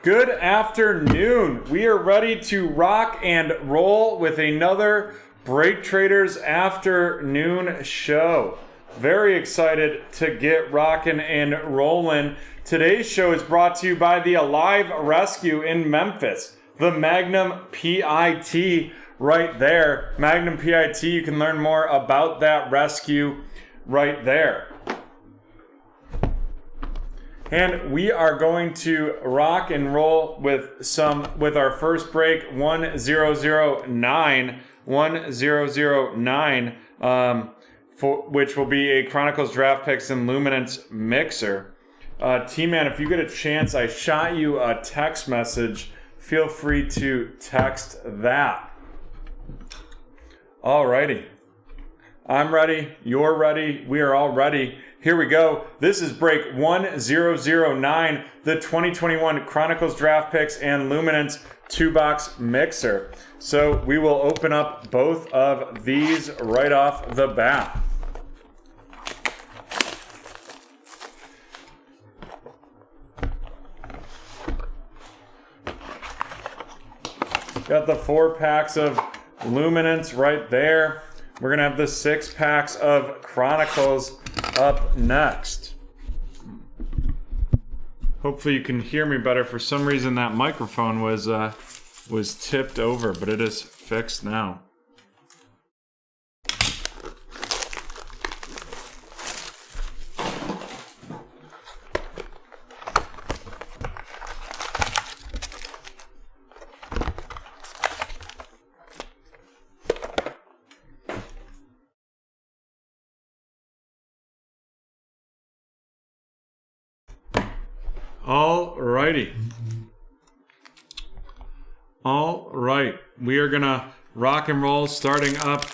Good afternoon. We are ready to rock and roll with another BreakTraders afternoon show. Very excited to get rocking and rolling. Today's show is brought to you by the Alive Rescue in Memphis, the Magnum PIT right there. Magnum PIT, you can learn more about that rescue right there. And we are going to rock and roll with our first break, 1009, which will be a Chronicles Draft Picks and Luminance mixer. T-Man, if you get a chance, I shot you a text message. Feel free to text that. Alrighty. I'm ready. You're ready. We are all ready. Here we go. This is break 1009, the 2021 Chronicles Draft Picks and Luminance 2-box mixer. So we will open up both of these right off the bat. Got the 4 packs of Luminance right there. We're going to have the 6 packs of Chronicles up next. Hopefully you can hear me better. For some reason that microphone was tipped over, but it is fixed now. All right, we are gonna rock and roll starting up.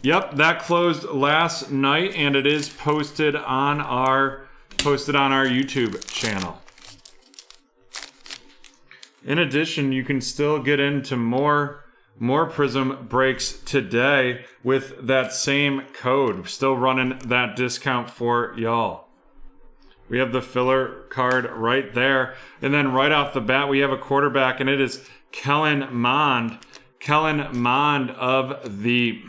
Yep, that closed last night, and it is posted on our YouTube channel. In addition, you can still get into more Prism breaks today with that same code. Still running that discount for y'all. We have the filler card right there. And then right off the bat, we have a quarterback, and it is Kellen Mond. Kellen Mond of the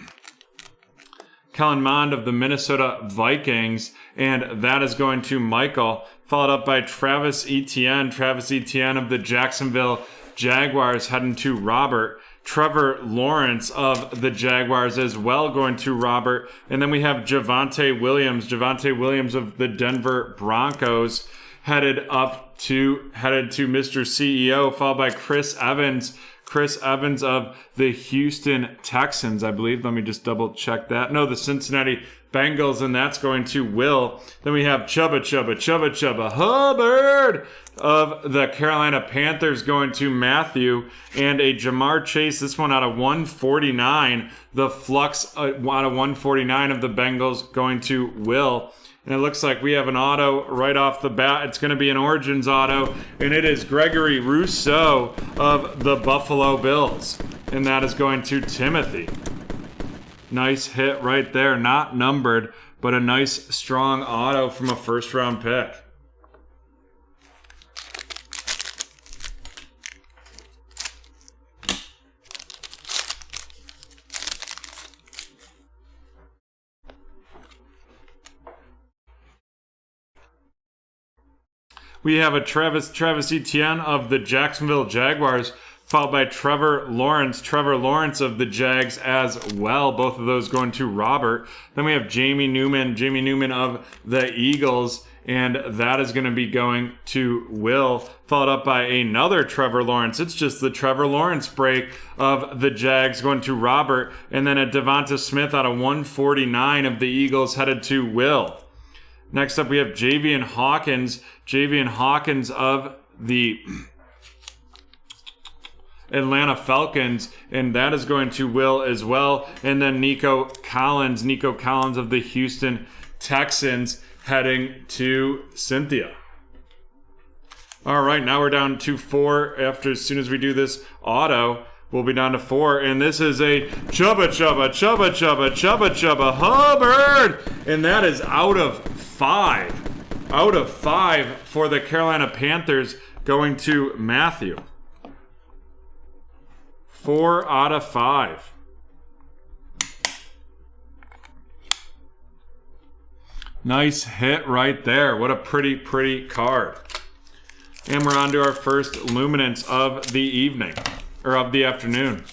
Minnesota Vikings. And that is going to Michael. Followed up by Travis Etienne. Travis Etienne of the Jacksonville Jaguars heading to Robert. Trevor Lawrence of the Jaguars as well going to Robert. And then we have Javonte Williams. Javonte Williams of the Denver Broncos headed to Mr. CEO, followed by Chris Evans. Chris Evans of the Houston Texans, I believe. Let me just double check that. No, the Cincinnati Bengals, and that's going to Will. Then we have Chubba Hubbard of the Carolina Panthers going to Matthew, and a Jamar Chase, this one out of 149. The Flux out of 149 of the Bengals going to Will. And it looks like we have an auto right off the bat. It's going to be an Origins auto, and it is Gregory Rousseau of the Buffalo Bills. And that is going to Timothy. Nice hit right there. Not numbered, but a nice, strong auto from a first-round pick. We have a Travis Etienne of the Jacksonville Jaguars, followed by Trevor Lawrence of the Jags as well. Both of those going to Robert. Then we have Jamie Newman of the Eagles, and that is going to be going to Will, followed up by another Trevor Lawrence. It's just the Trevor Lawrence break of the Jags going to Robert, and then a Devonta Smith out of 149 of the Eagles headed to Will. Next up, we have Javian Hawkins of the Atlanta Falcons, and that is going to Will as well. And then Nico Collins of the Houston Texans heading to Cynthia. All right, now we're down to 4 as soon as we do this auto. We'll be down to 4, and this is a Chubba Hubbard, and that is out of 5. Out of 5 for the Carolina Panthers, going to Matthew. 4 out of 5. Nice hit right there. What a pretty card. And we're on to our first Luminance of the evening, or of the afternoon.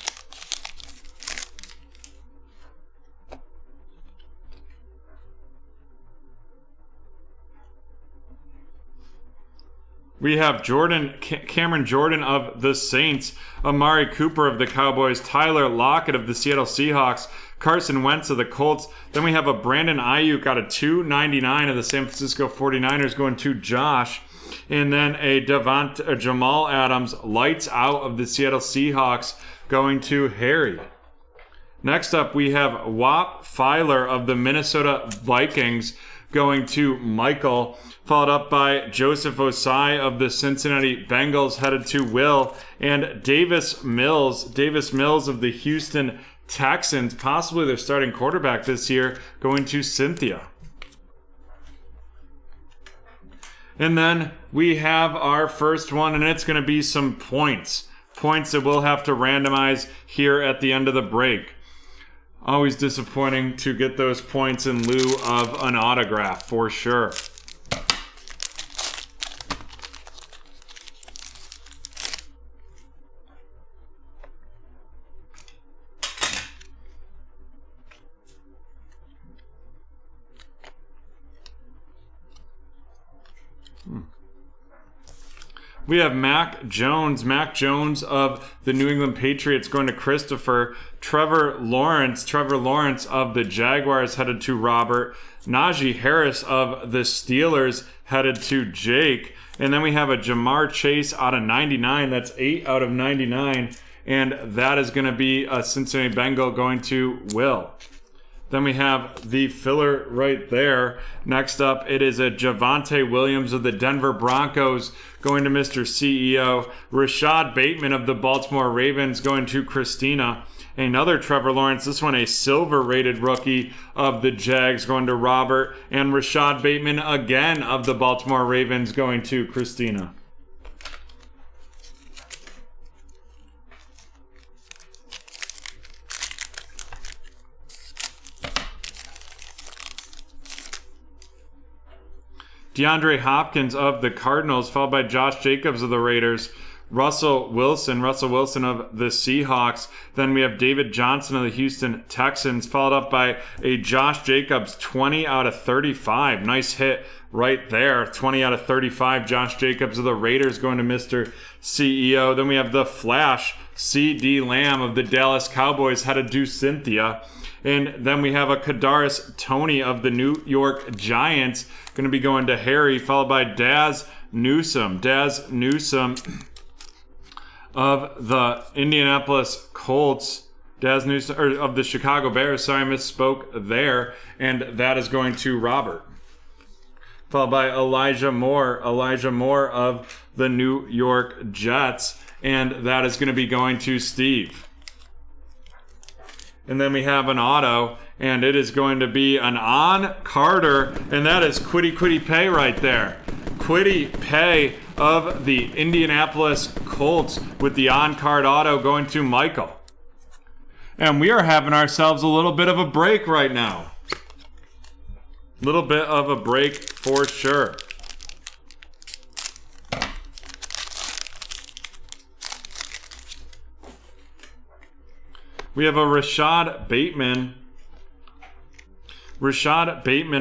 We have Cameron Jordan of the Saints, Amari Cooper of the Cowboys, Tyler Lockett of the Seattle Seahawks, Carson Wentz of the Colts. Then we have a Brandon Ayuk out of 299 of the San Francisco 49ers going to Josh. And then a Jamal Adams lights out of the Seattle Seahawks going to Harry. Next up, we have Whop Filer of the Minnesota Vikings going to Michael, followed up by Joseph Osai of the Cincinnati Bengals headed to Will, and Davis Mills of the Houston Texans, possibly their starting quarterback this year, going to Cynthia. And then we have our first one, and it's going to be some points. Points that we'll have to randomize here at the end of the break. Always disappointing to get those points in lieu of an autograph, for sure. We have Mac Jones of the New England Patriots going to Christopher. Trevor Lawrence of the Jaguars headed to Robert. Najee Harris of the Steelers headed to Jake. And then we have a Jamar Chase out of 99. That's 8 out of 99. And that is going to be a Cincinnati Bengal going to Will. Then we have the filler right there. Next up, it is a Javonte Williams of the Denver Broncos going to Mr. CEO. Rashad Bateman of the Baltimore Ravens going to Christina. Another Trevor Lawrence, this one a silver-rated rookie of the Jags going to Robert. And Rashad Bateman again of the Baltimore Ravens going to Christina. DeAndre Hopkins of the Cardinals, followed by Josh Jacobs of the Raiders. Russell Wilson of the Seahawks. Then we have David Johnson of the Houston Texans, followed up by a Josh Jacobs 20 out of 35. Nice hit right there. 20 out of 35. Josh Jacobs of the Raiders going to Mr. CEO. Then we have the Flash, C.D. Lamb of the Dallas Cowboys headed to Cynthia. And then we have a Kadarius Toney of the New York Giants going to be going to Harry, followed by Daz Newsome of the Indianapolis Colts. Daz Newsome, or of the Chicago Bears. Sorry, I misspoke there. And that is going to Robert. Followed by Elijah Moore of the New York Jets. And that is going to be going to Steve. And then we have an auto, and it is going to be an On Carter, and that is Kwity Paye right there. Kwity Paye of the Indianapolis Colts with the on-card auto going to Michael. And we are having ourselves a little bit of a break right now. Little bit of a break for sure. We have a Rashad Bateman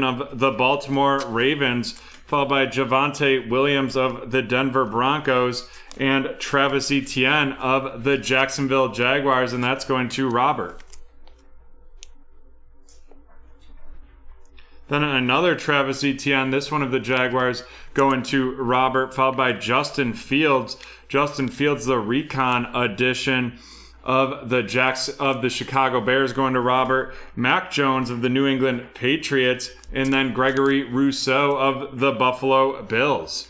of the Baltimore Ravens, followed by Javonte Williams of the Denver Broncos, and Travis Etienne of the Jacksonville Jaguars, and that's going to Robert. Then another Travis Etienne, this one of the Jaguars, going to Robert, followed by Justin Fields. Justin Fields, the Recon edition of the Chicago Bears going to Robert. Mac Jones of the New England Patriots, and then Gregory Rousseau of the Buffalo Bills.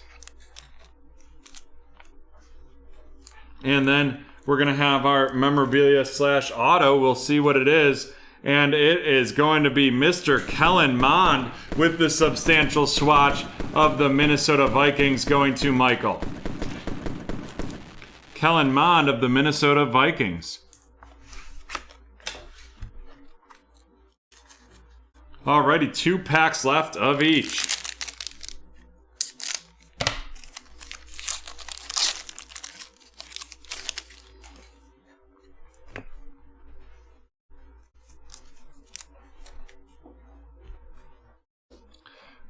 And then we're going to have our memorabilia / auto. We'll see what it is. And it is going to be Mr. Kellen Mond with the substantial swatch of the Minnesota Vikings going to Michael. Kellen Mond of the Minnesota Vikings. Alrighty, 2 packs left of each.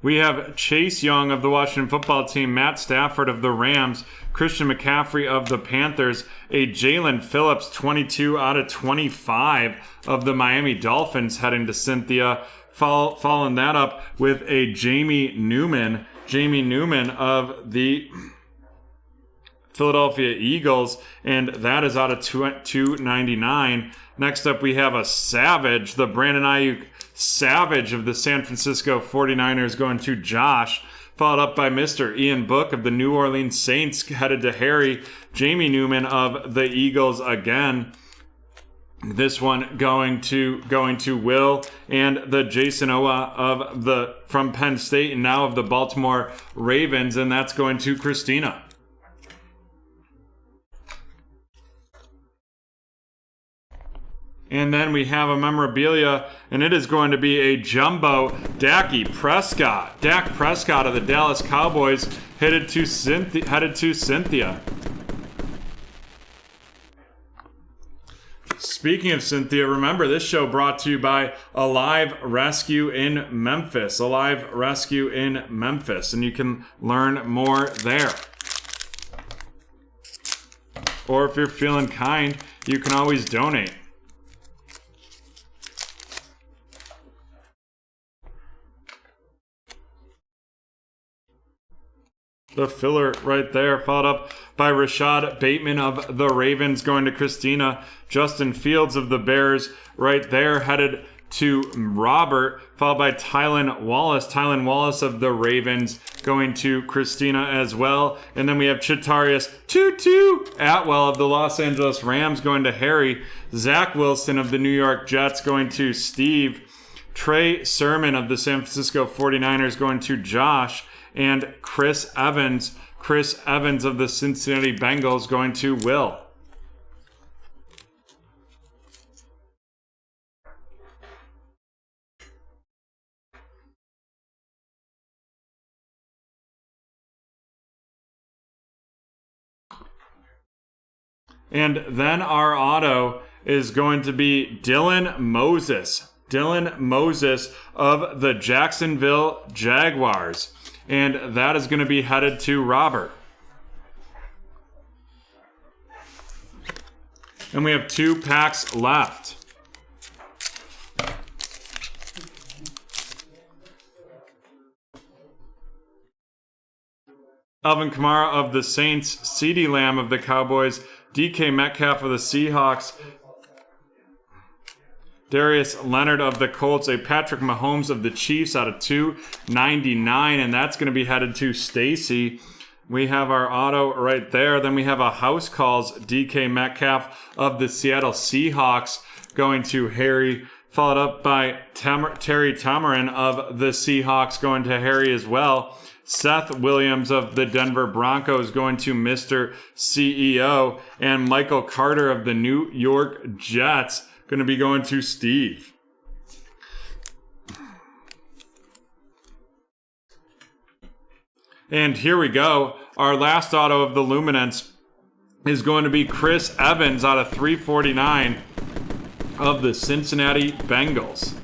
We have Chase Young of the Washington football team, Matt Stafford of the Rams, Christian McCaffrey of the Panthers, a Jalen Phillips 22 out of 25 of the Miami Dolphins heading to Cynthia. Following that up with a Jamie Newman of the Philadelphia Eagles, and that is out of 299. Next up, we have a Savage, the Brandon Ayuk Savage of the San Francisco 49ers going to Josh, followed up by Mr. Ian Book of the New Orleans Saints headed to Harry, Jamie Newman of the Eagles again. This one going to Will, and the Jason Owa from Penn State and now of the Baltimore Ravens, and that's going to Christina. And then we have a memorabilia, and it is going to be a jumbo Dak Prescott of the Dallas Cowboys headed to Cynthia. Speaking of Cynthia, remember this show brought to you by Alive Rescue in Memphis. Alive Rescue in Memphis, and you can learn more there. Or if you're feeling kind, you can always donate. The filler right there, followed up by Rashad Bateman of the Ravens going to Christina. Justin Fields of the Bears right there headed to Robert, followed by Tylan Wallace of the Ravens going to Christina as well. And then we have Chitarius Tutu Atwell of the Los Angeles Rams going to Harry. Zach Wilson of the New York Jets going to Steve. Trey Sermon of the San Francisco 49ers going to Josh. And Chris Evans of the Cincinnati Bengals going to Will. And then our auto is going to be Dylan Moses of the Jacksonville Jaguars. And that is going to be headed to Robert. And we have 2 packs left. Alvin Kamara of the Saints, CeeDee Lamb of the Cowboys, DK Metcalf of the Seahawks, Darius Leonard of the Colts, a Patrick Mahomes of the Chiefs out of 299, and that's going to be headed to Stacy. We have our auto right there. Then we have a House Calls DK Metcalf of the Seattle Seahawks going to Harry, followed up by Terry Tamarin of the Seahawks going to Harry as well. Seth Williams of the Denver Broncos going to Mr. CEO, and Michael Carter of the New York Jets going to be going to Steve. And here we go. Our last auto of the Luminance is going to be Chris Evans out of 349 of the Cincinnati Bengals.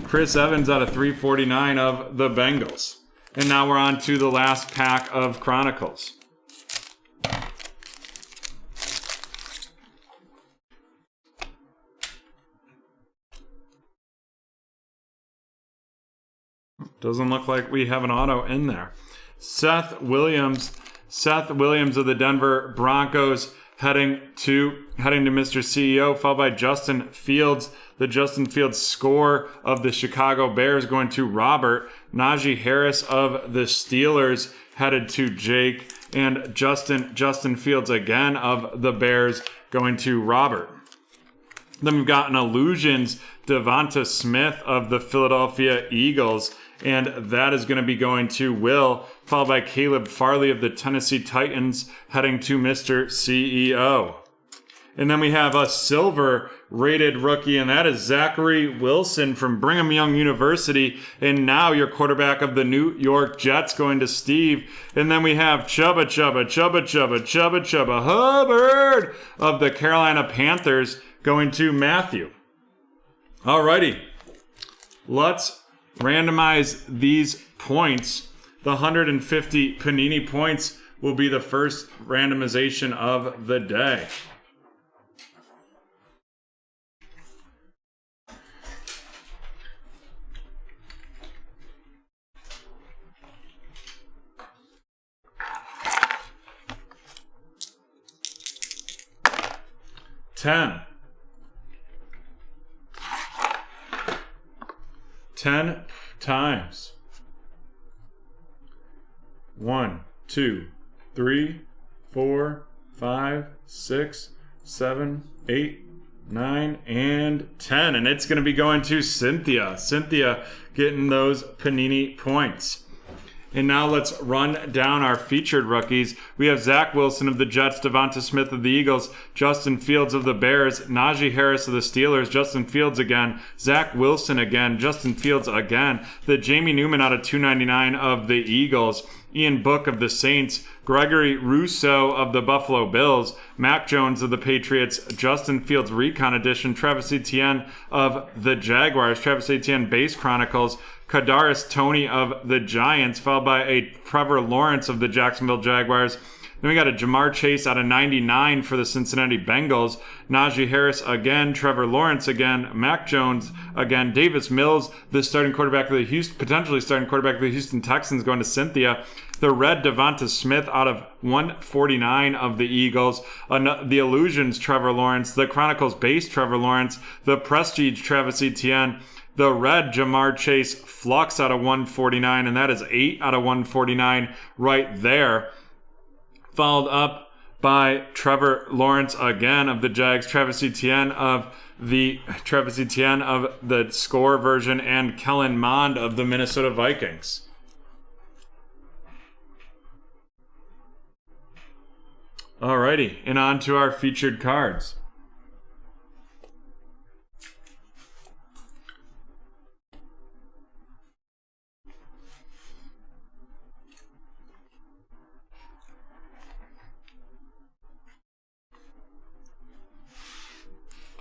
Chris Evans out of 349 of the Bengals. And now we're on to the last pack of Chronicles. Doesn't look like we have an auto in there. Seth Williams of the Denver Broncos heading to Mr. CEO, followed by Justin Fields. The Justin Fields score of the Chicago Bears going to Robert. Najee Harris of the Steelers headed to Jake. And Justin Fields again of the Bears going to Robert. Then we've got an Illusions Devonta Smith of the Philadelphia Eagles. and that is going to be going to Will, followed by Caleb Farley of the Tennessee Titans, heading to Mr. CEO. And then we have a silver rated rookie, and that is Zachary Wilson from Brigham Young University, and now your quarterback of the New York Jets, going to Steve. And then we have Chubba Hubbard of the Carolina Panthers, going to Matthew. Alrighty, let's randomize these points. The 150 Panini points will be the first randomization of the day. Ten times. 1, 2, 3, 4, 5, 6, 7, 8, 9, and 10. And it's going to be going to Cynthia. Cynthia getting those Panini points. And now let's run down our featured rookies. We have Zach Wilson of the Jets, Devonta Smith of the Eagles, Justin Fields of the Bears, Najee Harris of the Steelers, Justin Fields again, Zach Wilson again, Justin Fields again, the Jamie Newman out of 299 of the Eagles, Ian Book of the Saints, Gregory Rousseau of the Buffalo Bills, Mac Jones of the Patriots, Justin Fields Recon Edition, Travis Etienne of the Jaguars, Travis Etienne Base Chronicles, Kadarius Toney of the Giants, followed by a Trevor Lawrence of the Jacksonville Jaguars. Then we got a Jamar Chase out of 99 for the Cincinnati Bengals, Najee Harris again, Trevor Lawrence again, Mac Jones again, Davis Mills, the starting quarterback of the potentially starting quarterback of the Houston Texans, going to Cynthia. The red Devonta Smith out of 149 of the Eagles, the Illusions Trevor Lawrence, the Chronicles base Trevor Lawrence, the Prestige Travis Etienne, the red Jamar Chase Flux out of 149, and that is 8 out of 149 right there. Followed up by Trevor Lawrence again of the Jags, Travis Etienne of the Score version, and Kellen Mond of the Minnesota Vikings. Alrighty, and on to our featured cards.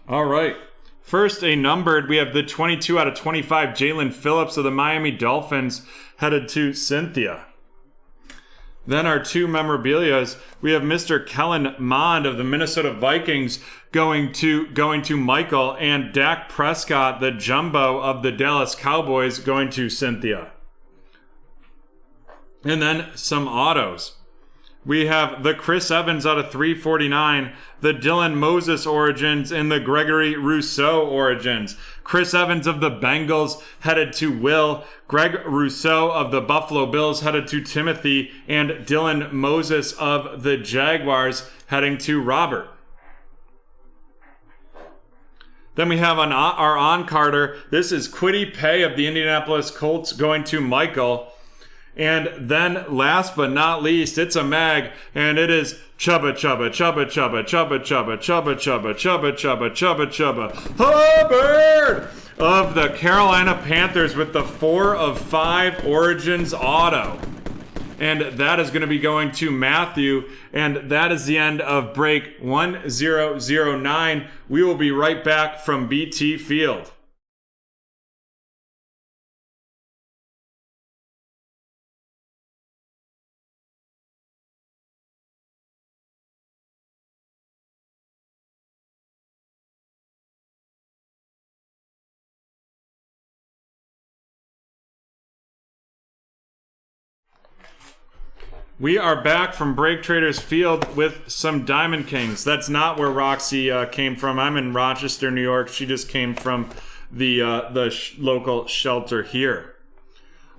All right. First, a numbered. We have the 22 out of 25, Jalen Phillips of the Miami Dolphins, headed to Cynthia. Then our two memorabilias. We have Mr. Kellen Mond of the Minnesota Vikings going to Michael, and Dak Prescott, the jumbo of the Dallas Cowboys, going to Cynthia. And then some autos. We have the Chris Evans out of 349, the Dylan Moses Origins, and the Gregory Rousseau Origins. Chris Evans of the Bengals headed to Will, Greg Rousseau of the Buffalo Bills headed to Timothy, and Dylan Moses of the Jaguars heading to Robert. Then we have our on-carder. This is Kwity Paye of the Indianapolis Colts going to Michael. And then, last but not least, it's a mag, and it is Chubba Hubbard of the Carolina Panthers with the 4 of 5 Origins auto. And that is going to be going to Matthew, and that is the end of break 1009. We will be right back from BT Field. We are back from BreakTraders Field with some Diamond Kings. That's not where Roxy came from. I'm in Rochester, New York. She just came from the local shelter here.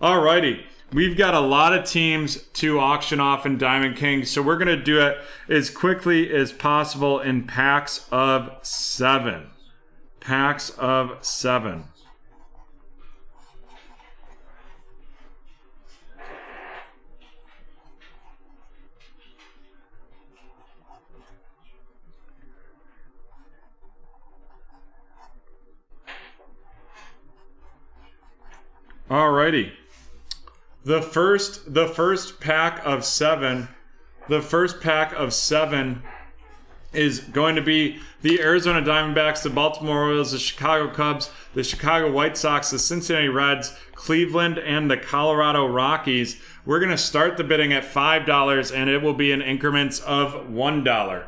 Alrighty, we've got a lot of teams to auction off in Diamond Kings, so we're going to do it as quickly as possible in packs of 7. Packs of 7. Alrighty. The first pack of seven is going to be the Arizona Diamondbacks, the Baltimore Orioles, the Chicago Cubs, the Chicago White Sox, the Cincinnati Reds, Cleveland, and the Colorado Rockies. We're going to start the bidding at $5, and it will be in increments of $1.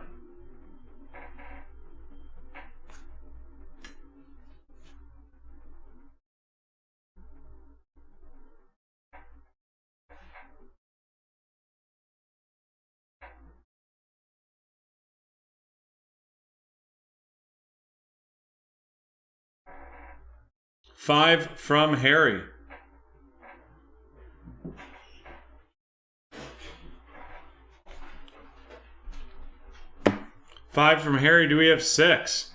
$5 from Harry. $5 from Harry. Do we have 6?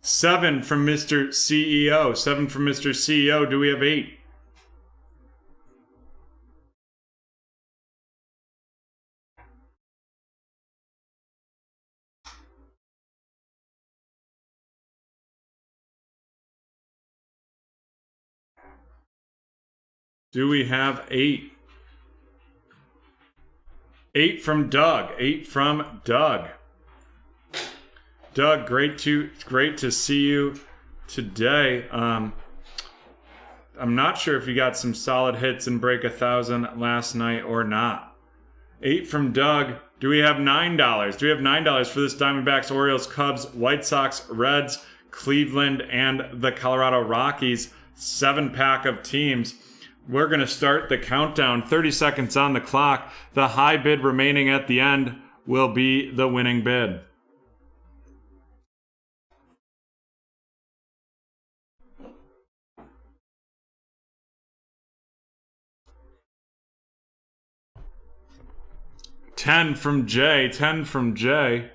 $7 from Mr. CEO. $7 from Mr. CEO. Do we have 8? Do we have 8? 8 from Doug. 8 from Doug. Doug, great to see you today. I'm not sure if you got some solid hits and break 1,000 last night or not. 8 from Doug. Do we have $9? Do we have $9 for this Diamondbacks, Orioles, Cubs, White Sox, Reds, Cleveland, and the Colorado Rockies 7-pack of teams? We're going to start the countdown. 30 seconds on the clock. The high bid remaining at the end will be the winning bid. $10 from Jay. 10 from Jay.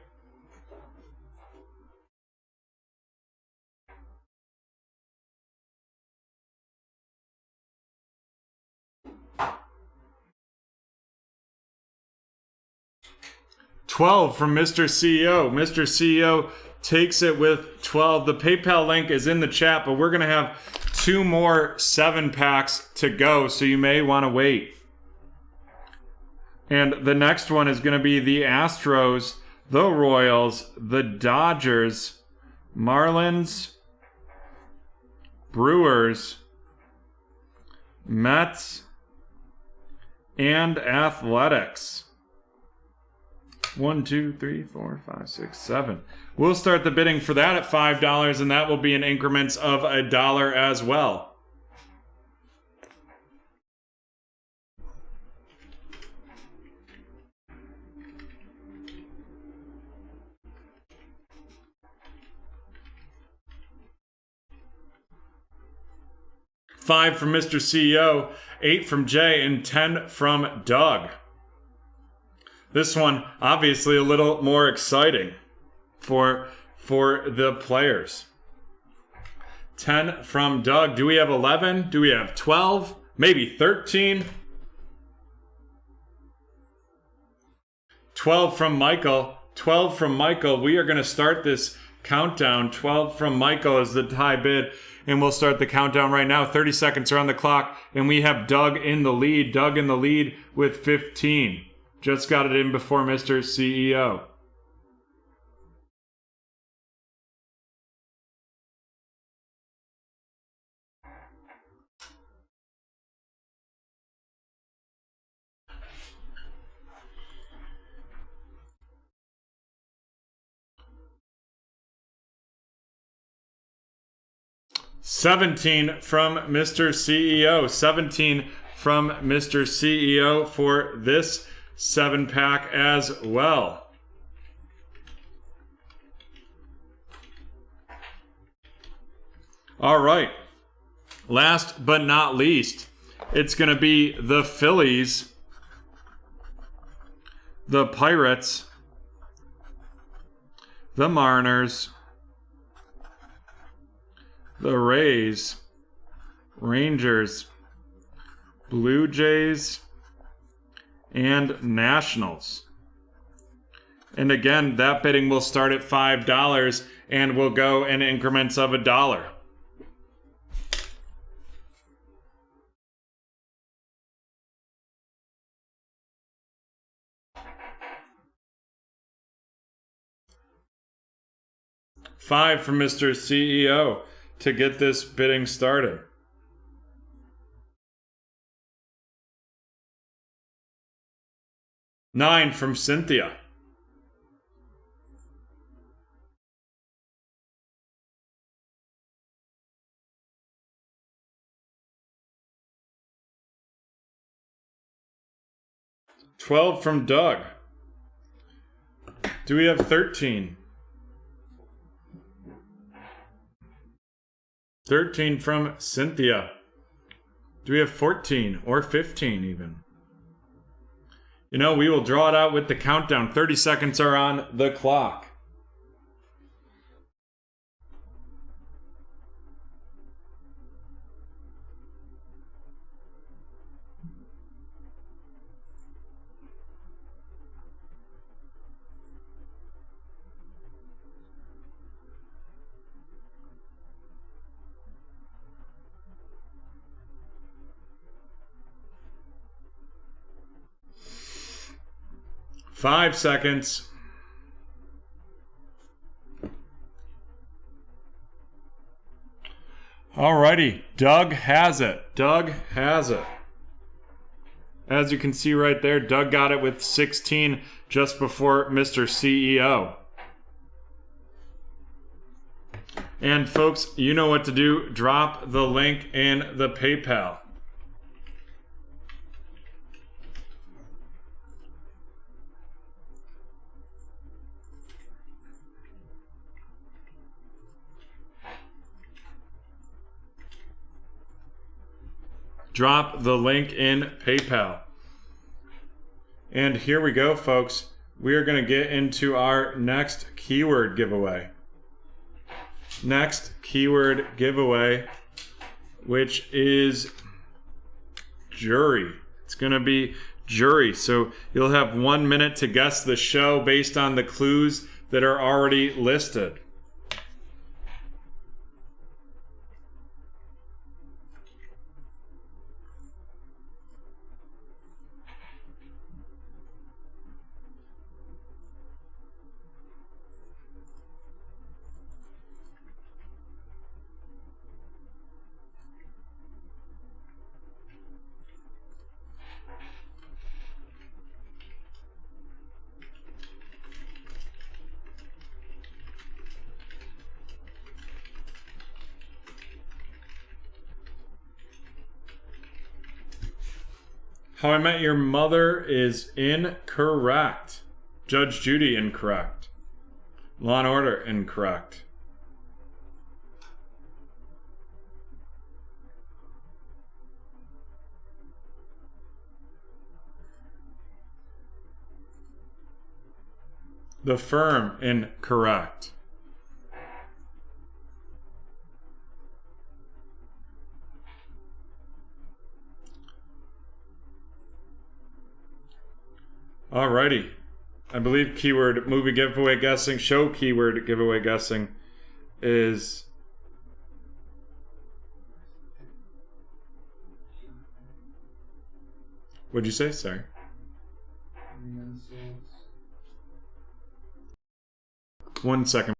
$12 from Mr. CEO. Mr. CEO takes it with 12. The PayPal link is in the chat, but we're going to have 2 more 7-packs to go, so you may want to wait. And the next one is going to be the Astros, the Royals, the Dodgers, Marlins, Brewers, Mets, and Athletics. 1, 2, 3, 4, 5, 6, 7. We'll start the bidding for that at $5, and that will be in increments of $1 as well. $5 from Mr. CEO, 8 from Jay, and 10 from Doug. This one, obviously, a little more exciting for the players. 10 from Doug. Do we have 11? Do we have 12? Maybe 13? 12 from Michael. 12 from Michael. We are going to start this countdown. 12 from Michael is the high bid. And we'll start the countdown right now. 30 seconds are on the clock. And we have Doug in the lead. Doug in the lead with 15. Just got it in before Mr. CEO. $17 from Mr. CEO. 17 from Mr. CEO for this 7-pack as well. All right. Last but not least, it's going to be the Phillies, the Pirates, the Mariners, the Rays, Rangers, Blue Jays, and Nationals. And again, that bidding will start at $5 and will go in increments of $1. $5 from Mr. CEO to get this bidding started. $9 from Cynthia. $12 from Doug. Do we have 13? 13 from Cynthia. Do we have 14 or 15 even? You know, we will draw it out with the countdown. 30 seconds are on the clock. Five seconds. Alrighty, Doug has it. Doug has it. As you can see right there, Doug got it with 16 just before Mr. CEO. And folks, you know what to do. Drop the link in the PayPal. Drop the link in PayPal. And here we go, folks. We are going to get into our next keyword giveaway. Next keyword giveaway, which is jury. It's going to be jury. So you'll have 1 minute to guess the show based on the clues that are already listed. How I Met Your Mother is incorrect. Judge Judy, incorrect. Law and Order, incorrect. The Firm, incorrect. Alrighty. I believe keyword movie giveaway guessing, show keyword giveaway guessing is what'd you say? Sorry. One second.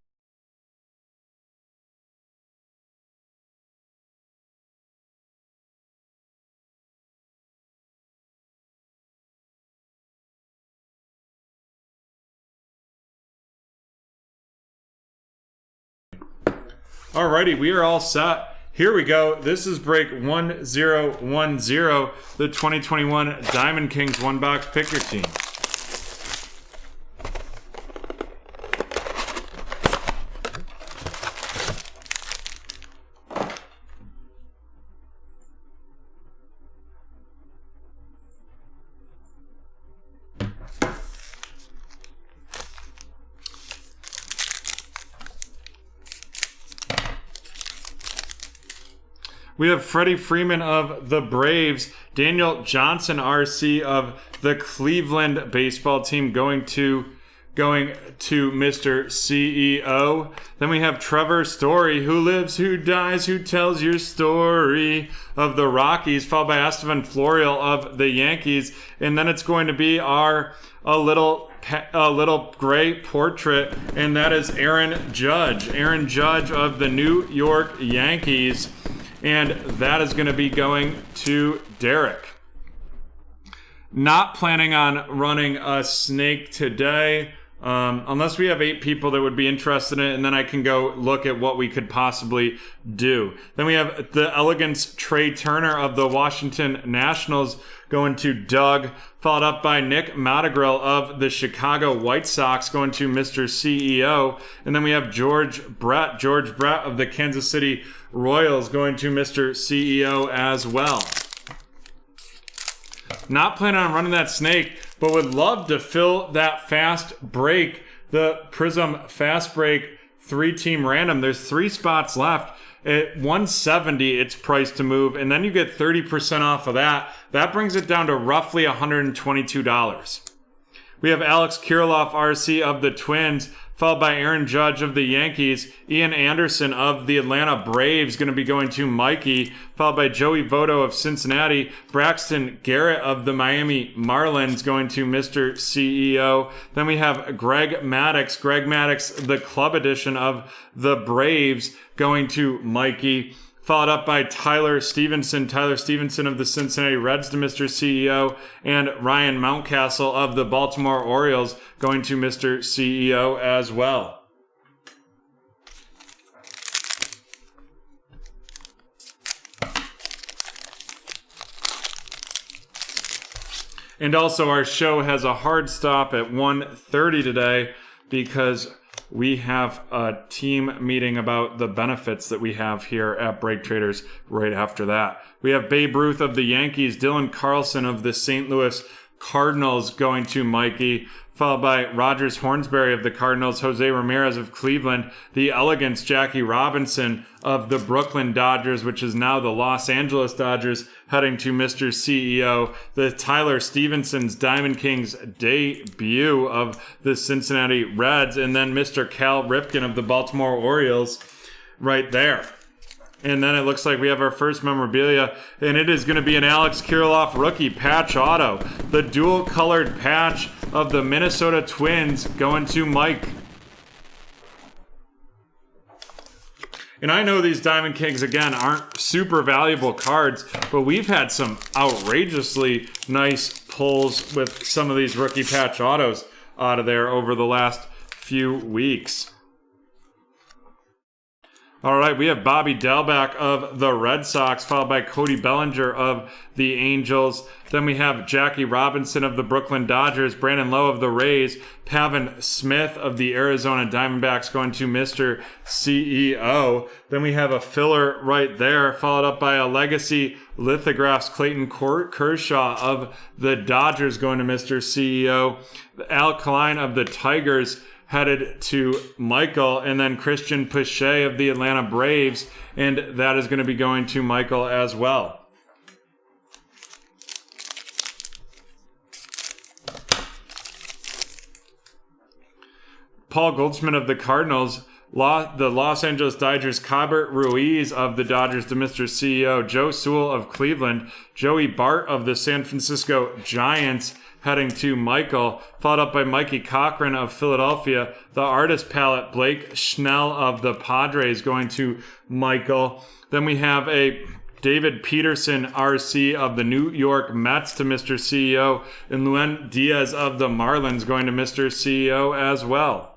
Alrighty, we are all set. Here we go. This is break 1010, the 2021 Diamond Kings one box. Pick your team. We have Freddie Freeman of the Braves, Daniel Johnson, RC of the Cleveland baseball team, going to Mr. CEO. Then we have Trevor Story, who lives, who dies, who tells your story, of the Rockies, followed by Estevan Florial of the Yankees. And then it's going to be a little gray portrait, and that is Aaron Judge of the New York Yankees. And that is going to be going to Derek. Not planning on running a snake today, unless we have 8 people that would be interested in it, and then I can go look at what we could possibly do. Then we have the Elegance Trey Turner of the Washington Nationals going to Doug, followed up by Nick Madrigal of the Chicago White Sox going to Mr. CEO. And then we have George Brett of the Kansas City Royals going to Mr. CEO as well. Not planning on running that snake, but would love to fill that fast break, the Prism Fast Break 3-team random. There's 3 spots left. At 170, it's priced to move, and then you get 30% off of that. That brings it down to roughly $122. We have Alex Kirilloff, RC of the Twins, followed by Aaron Judge of the Yankees, Ian Anderson of the Atlanta Braves going to be going to Mikey, followed by Joey Votto of Cincinnati, Braxton Garrett of the Miami Marlins going to Mr. CEO. Then we have Greg Maddux, the club edition of the Braves going to Mikey, followed up by Tyler Stevenson of the Cincinnati Reds to Mr. CEO, and Ryan Mountcastle of the Baltimore Orioles going to Mr. CEO as well. And also our show has a hard stop at 1:30 today because we have a team meeting about the benefits that we have here at BreakTraders right after that. We have Babe Ruth of the Yankees, Dylan Carlson of the St. Louis Cardinals going to Mikey, followed by Rogers Hornsberry of the Cardinals, Jose Ramirez of Cleveland, the Elegance Jackie Robinson of the Brooklyn Dodgers, which is now the Los Angeles Dodgers, heading to Mr. CEO, the Tyler Stevenson's Diamond Kings debut of the Cincinnati Reds, and then Mr. Cal Ripken of the Baltimore Orioles right there. And then it looks like we have our first memorabilia, and it is going to be an Alex Kirilloff rookie patch auto. The dual-colored patch of the Minnesota Twins going to Mike. And I know these Diamond Kings, again, aren't super valuable cards, but we've had some outrageously nice pulls with some of these rookie patch autos out of there over the last few weeks. All right, we have Bobby Delback of the Red Sox, followed by Cody Bellinger of the Angels. Then we have Jackie Robinson of the Brooklyn Dodgers, Brandon Lowe of the Rays, Pavin Smith of the Arizona Diamondbacks going to Mr. CEO. Then we have a filler right there, followed up by a Legacy Lithographs, Clayton Kershaw of the Dodgers going to Mr. CEO. Al Kaline of the Tigers headed to Michael, and then Christian Pache of the Atlanta Braves, and that is going to be going to Michael as well. Paul Goldschmidt of the Cardinals, the Los Angeles Dodgers, Keibert Ruiz of the Dodgers to Mr. CEO, Joe Sewell of Cleveland, Joey Bart of the San Francisco Giants, heading to Michael, followed up by Mikey Cochran of Philadelphia, the artist palette, Blake Schnell of the Padres going to Michael. Then we have a David Peterson, RC of the New York Mets to Mr. CEO, and Luen Diaz of the Marlins going to Mr. CEO as well.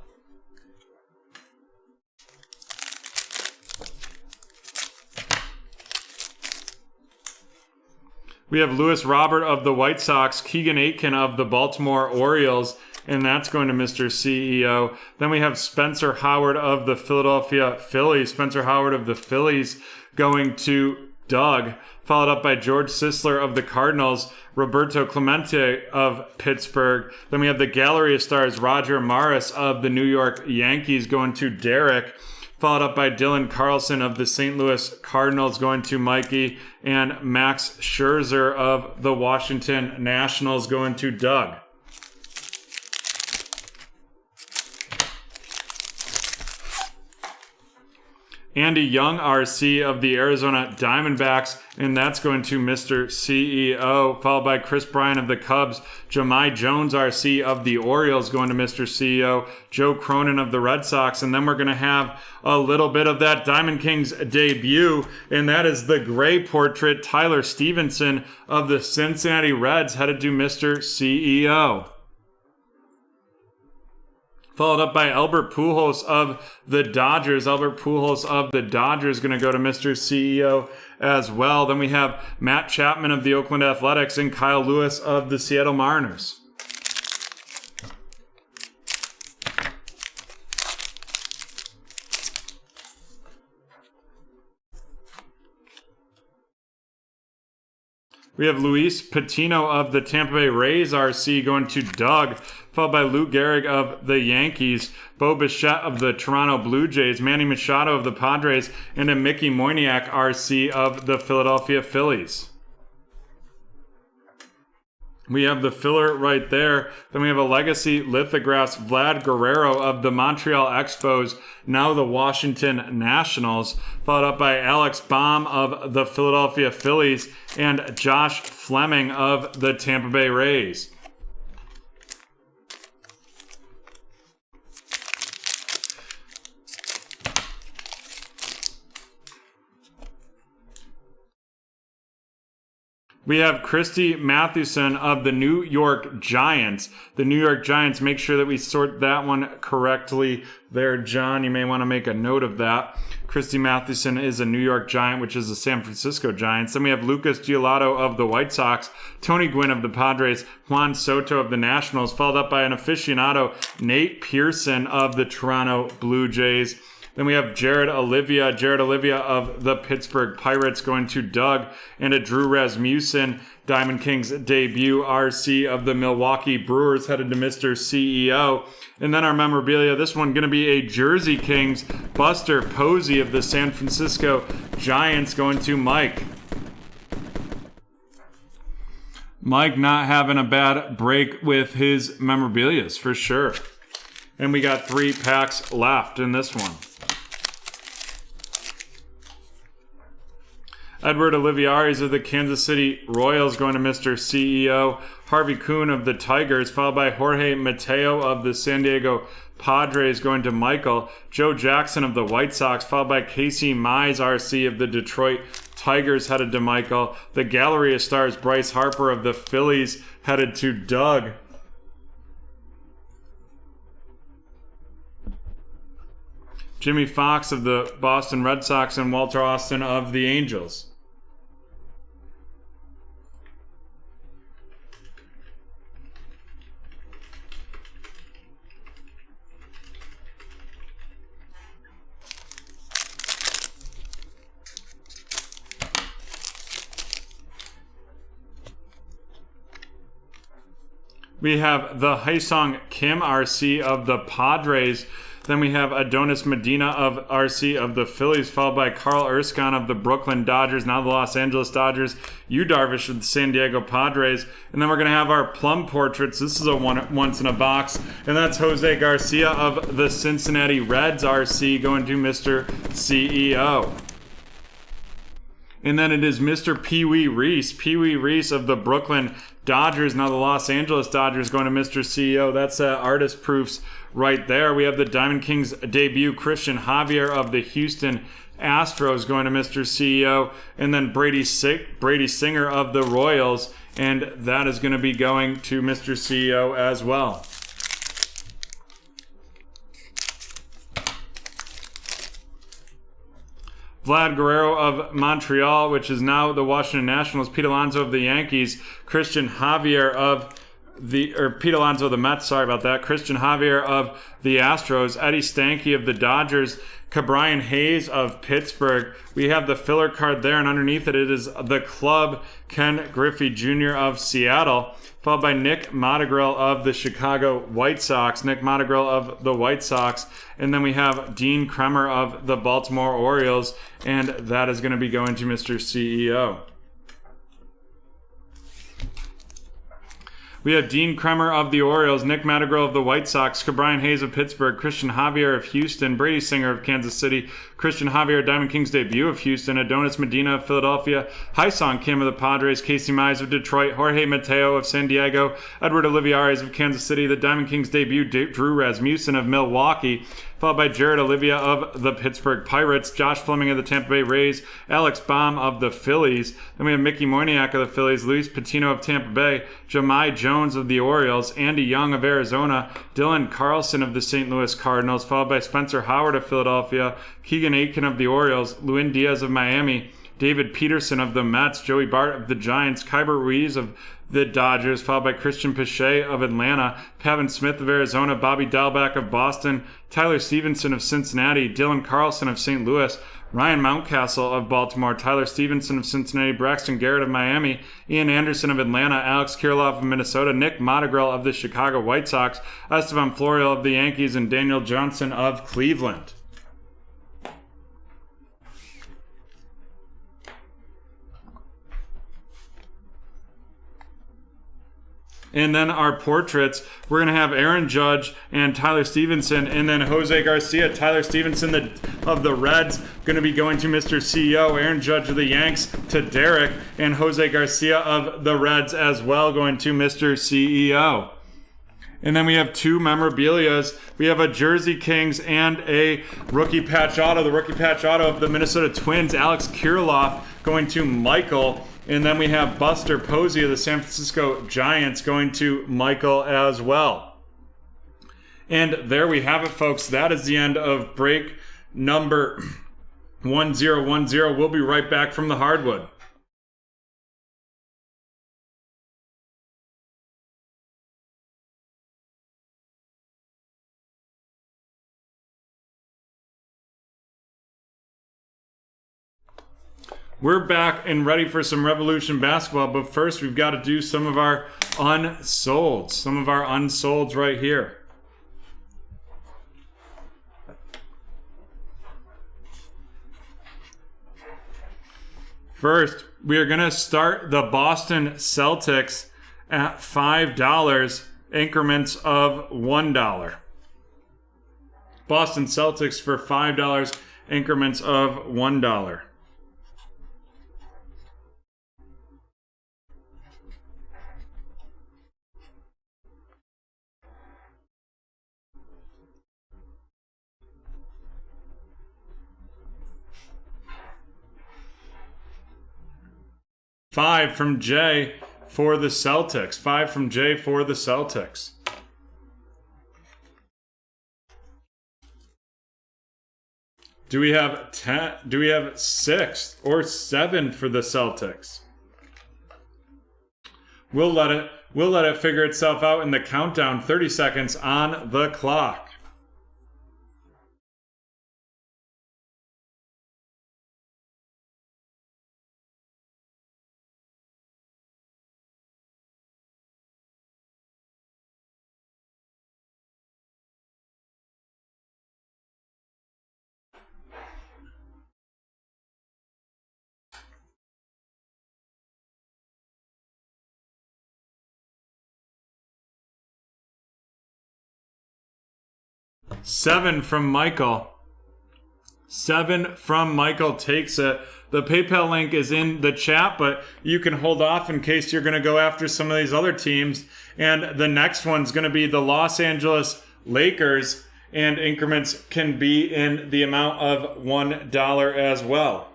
We have Lewis Robert of the White Sox, Keegan Aitken of the Baltimore Orioles, and that's going to Mr. CEO. Then we have Spencer Howard of the Philadelphia Phillies. Spencer Howard of the Phillies going to Doug, followed up by George Sisler of the Cardinals, Roberto Clemente of Pittsburgh. Then we have the Gallery of Stars, Roger Maris of the New York Yankees going to Derek, followed up by Dylan Carlson of the St. Louis Cardinals going to Mikey, and Max Scherzer of the Washington Nationals going to Doug. Andy Young, RC of the Arizona Diamondbacks, and that's going to Mr. CEO, followed by Chris Bryan of the Cubs, Jahmai Jones, RC of the Orioles, going to Mr. CEO, Joe Cronin of the Red Sox, and then we're going to have a little bit of that Diamond Kings debut, and that is the gray portrait, Tyler Stevenson of the Cincinnati Reds, headed to Mr. CEO. Followed up by Albert Pujols of the Dodgers. Albert Pujols of the Dodgers going to go to Mr. CEO as well. Then we have Matt Chapman of the Oakland Athletics and Kyle Lewis of the Seattle Mariners. We have Luis Patino of the Tampa Bay Rays, RC, going to Doug, followed by Lou Gehrig of the Yankees, Bo Bichette of the Toronto Blue Jays, Manny Machado of the Padres, and a Mickey Moyniak, RC, of the Philadelphia Phillies. We have the filler right there. Then we have a legacy lithographs, Vlad Guerrero of the Montreal Expos, now the Washington Nationals, followed up by Alex Baum of the Philadelphia Phillies and Josh Fleming of the Tampa Bay Rays. We have Christy Mathewson of the New York Giants. The New York Giants, make sure that we sort that one correctly there, John. You may want to make a note of that. Christy Mathewson is a New York Giant, which is the San Francisco Giants. Then we have Lucas Giolito of the White Sox, Tony Gwynn of the Padres, Juan Soto of the Nationals, followed up by an aficionado, Nate Pearson of the Toronto Blue Jays. Then we have Jared Olivia of the Pittsburgh Pirates going to Doug, and a Drew Rasmussen, Diamond Kings debut, RC of the Milwaukee Brewers, headed to Mr. CEO. And then our memorabilia, this one going to be a Jersey Kings, Buster Posey of the San Francisco Giants going to Mike. Mike not having a bad break with his memorabilias, for sure. And we got 3 packs left in this one. Edward Olivares of the Kansas City Royals going to Mr. CEO. Harvey Kuhn of the Tigers, followed by Jorge Mateo of the San Diego Padres going to Michael. Joe Jackson of the White Sox, followed by Casey Mize, RC, of the Detroit Tigers, headed to Michael. The Gallery of Stars, Bryce Harper of the Phillies, headed to Doug. Jimmy Fox of the Boston Red Sox and Walter Austin of the Angels. We have the Haesung Kim, RC, of the Padres. Then we have Adonis Medina of RC of the Phillies, followed by Carl Erskine of the Brooklyn Dodgers, now the Los Angeles Dodgers. Yu Darvish of the San Diego Padres. And then we're going to have our plum portraits. This is a once in a box. And that's Jose Garcia of the Cincinnati Reds, RC, going to Mr. CEO. And then it is Mr. Pee Wee Reese. Pee Wee Reese of the Brooklyn Dodgers, now the Los Angeles Dodgers, going to Mr. CEO. That's artist proofs right there. We have the Diamond Kings debut, Christian Javier of the Houston Astros, going to Mr. CEO. And then Brady Singer of the Royals, and that is going to be going to Mr. CEO as well. Vlad Guerrero of Montreal, which is now the Washington Nationals. Pete Alonso of the Yankees. Christian Javier of Pete Alonso of the Mets, sorry about that. Christian Javier of the Astros. Eddie Stanky of the Dodgers. Ke'Bryan Hayes of Pittsburgh. We have the filler card there, and underneath it is the club, Ken Griffey Jr. of Seattle, followed by Nick Montagrill of the Chicago White Sox. Nick Montagrill of the White Sox. And then we have Dean Kremer of the Baltimore Orioles, and that is going to be going to Mr. CEO. We have Dean Kremer of the Orioles, Nick Montagrill of the White Sox, Ke'Bryan Hayes of Pittsburgh, Christian Javier of Houston, Brady Singer of Kansas City, Christian Javier Diamond Kings debut of Houston, Adonis Medina of Philadelphia, Hyesung Kim of the Padres, Casey Mize of Detroit, Jorge Mateo of San Diego, Edward Olivares of Kansas City, the Diamond Kings debut, Drew Rasmussen of Milwaukee, followed by Jared Olivia of the Pittsburgh Pirates, Josh Fleming of the Tampa Bay Rays, Alex Baum of the Phillies. Then we have Mickey Moniak of the Phillies, Luis Patino of Tampa Bay, Jahmai Jones of the Orioles, Andy Young of Arizona, Dylan Carlson of the St. Louis Cardinals, followed by Spencer Howard of Philadelphia, Keegan Aitken of the Orioles, Luis Diaz of Miami, David Peterson of the Mets, Joey Bart of the Giants, Kyber Ruiz of the Dodgers, followed by Christian Pache of Atlanta, Pavin Smith of Arizona, Bobby Dalbec of Boston, Tyler Stevenson of Cincinnati, Dylan Carlson of St. Louis, Ryan Mountcastle of Baltimore, Tyler Stevenson of Cincinnati, Braxton Garrett of Miami, Ian Anderson of Atlanta, Alex Kirilloff of Minnesota, Nick Montagrill of the Chicago White Sox, Esteban Florial of the Yankees, and Daniel Johnson of Cleveland. And then our portraits, we're going to have Aaron Judge and Tyler Stevenson, and then Jose Garcia. Tyler Stevenson of the Reds going to be going to Mr. CEO. Aaron Judge of the Yanks to Derek, and Jose Garcia of the Reds as well going to Mr. CEO. And then we have two memorabilias. We have a Jersey Kings and a rookie patch auto. The rookie patch auto of the Minnesota Twins, Alex Kirilloff, going to Michael. And then we have Buster Posey of the San Francisco Giants going to Michael as well. And there we have it, folks. That is the end of break number 1010. We'll be right back from the hardwood. We're back and ready for some Revolution basketball, but first we've got to do some of our unsolds. Some of our unsolds right here. First, we are going to start the Boston Celtics at $5, increments of $1. Boston Celtics for $5, increments of $1. $5 from Jay for the Celtics. $5 from Jay for the Celtics. Do we have 10? Do we have 6 or 7 for the Celtics? We'll let it figure itself out in the countdown. 30 seconds on the clock. Seven from Michael. 7 from Michael takes it. The PayPal link is in the chat, but you can hold off in case you're going to go after some of these other teams. And the next one's going to be the Los Angeles Lakers, and increments can be in the amount of $1 as well.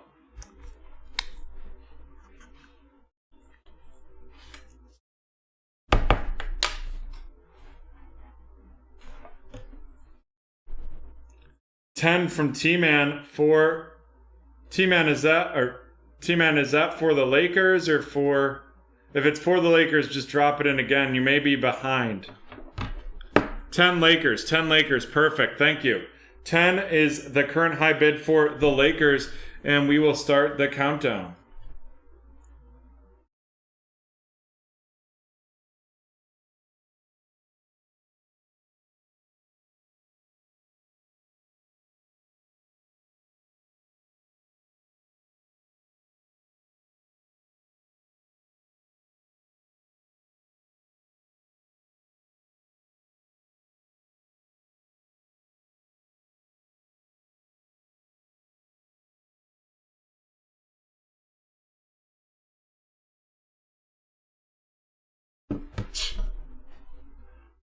$10 from T-Man for T-Man, is that for the Lakers or for If it's for the Lakers, just drop it in again. You may be behind. 10 Lakers. 10 Lakers. Perfect. Thank you. 10 is the current high bid for the Lakers, and we will start the countdown.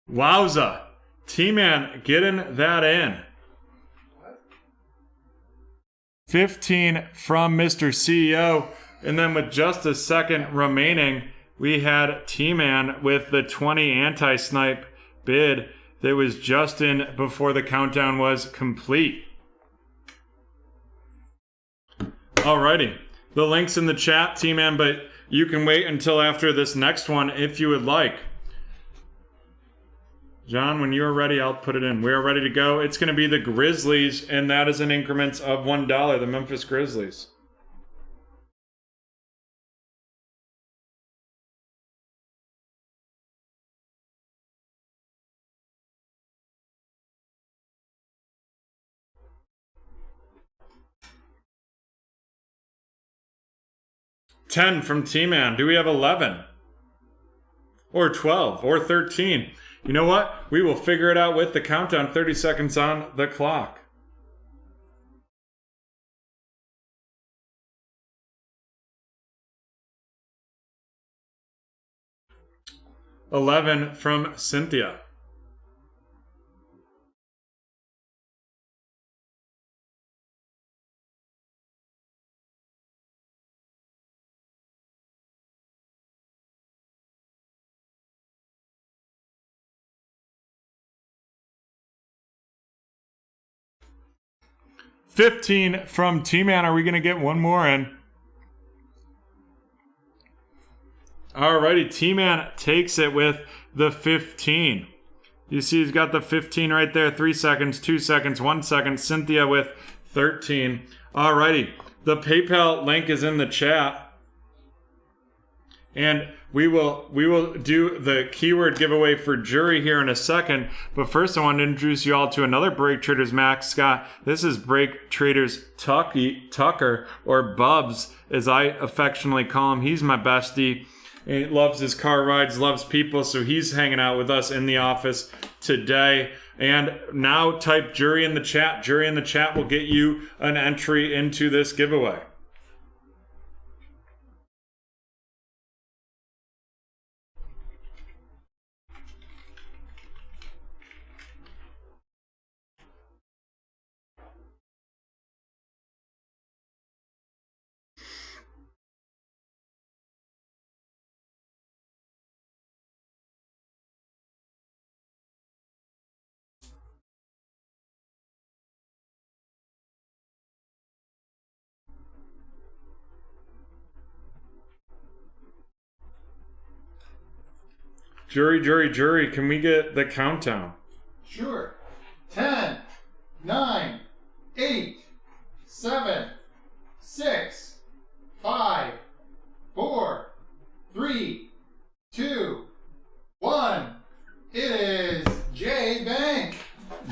Wowza. T-Man getting that in. 15 from Mr. CEO. And then with just a second remaining, we had T-Man with the 20 anti-snipe bid that was just in before the countdown was complete. Alrighty. The link's in the chat, T-Man, but you can wait until after this next one if you would like. John, when you're ready, I'll put it in. We're ready to go. It's going to be the Grizzlies, and that is in increments of $1, the Memphis Grizzlies. $10 from T-Man. Do we have 11? Or 12? Or 13? You know what? We will figure it out with the countdown. 30 seconds on the clock. $11 from Cynthia. $15 from T-Man. Are we going to get one more in? Alrighty, T-Man takes it with the 15. You see he's got the 15 right there. 3 seconds, 2 seconds, 1 second. Cynthia with 13. Alrighty, the PayPal link is in the chat. And we will do the keyword giveaway for jury here in a second. But first, I want to introduce you all to another BreakTraders mascot. This is BreakTraders Tucker, or Bubs, as I affectionately call him. He's my bestie. He loves his car rides, loves people, so he's hanging out with us in the office today. And now type jury in the chat. Jury in the chat will get you an entry into this giveaway. Jury, can we get the countdown? Sure. 10, 9, 8, 7, 6, 5, 4, 3, 2, 1. It is J Bank.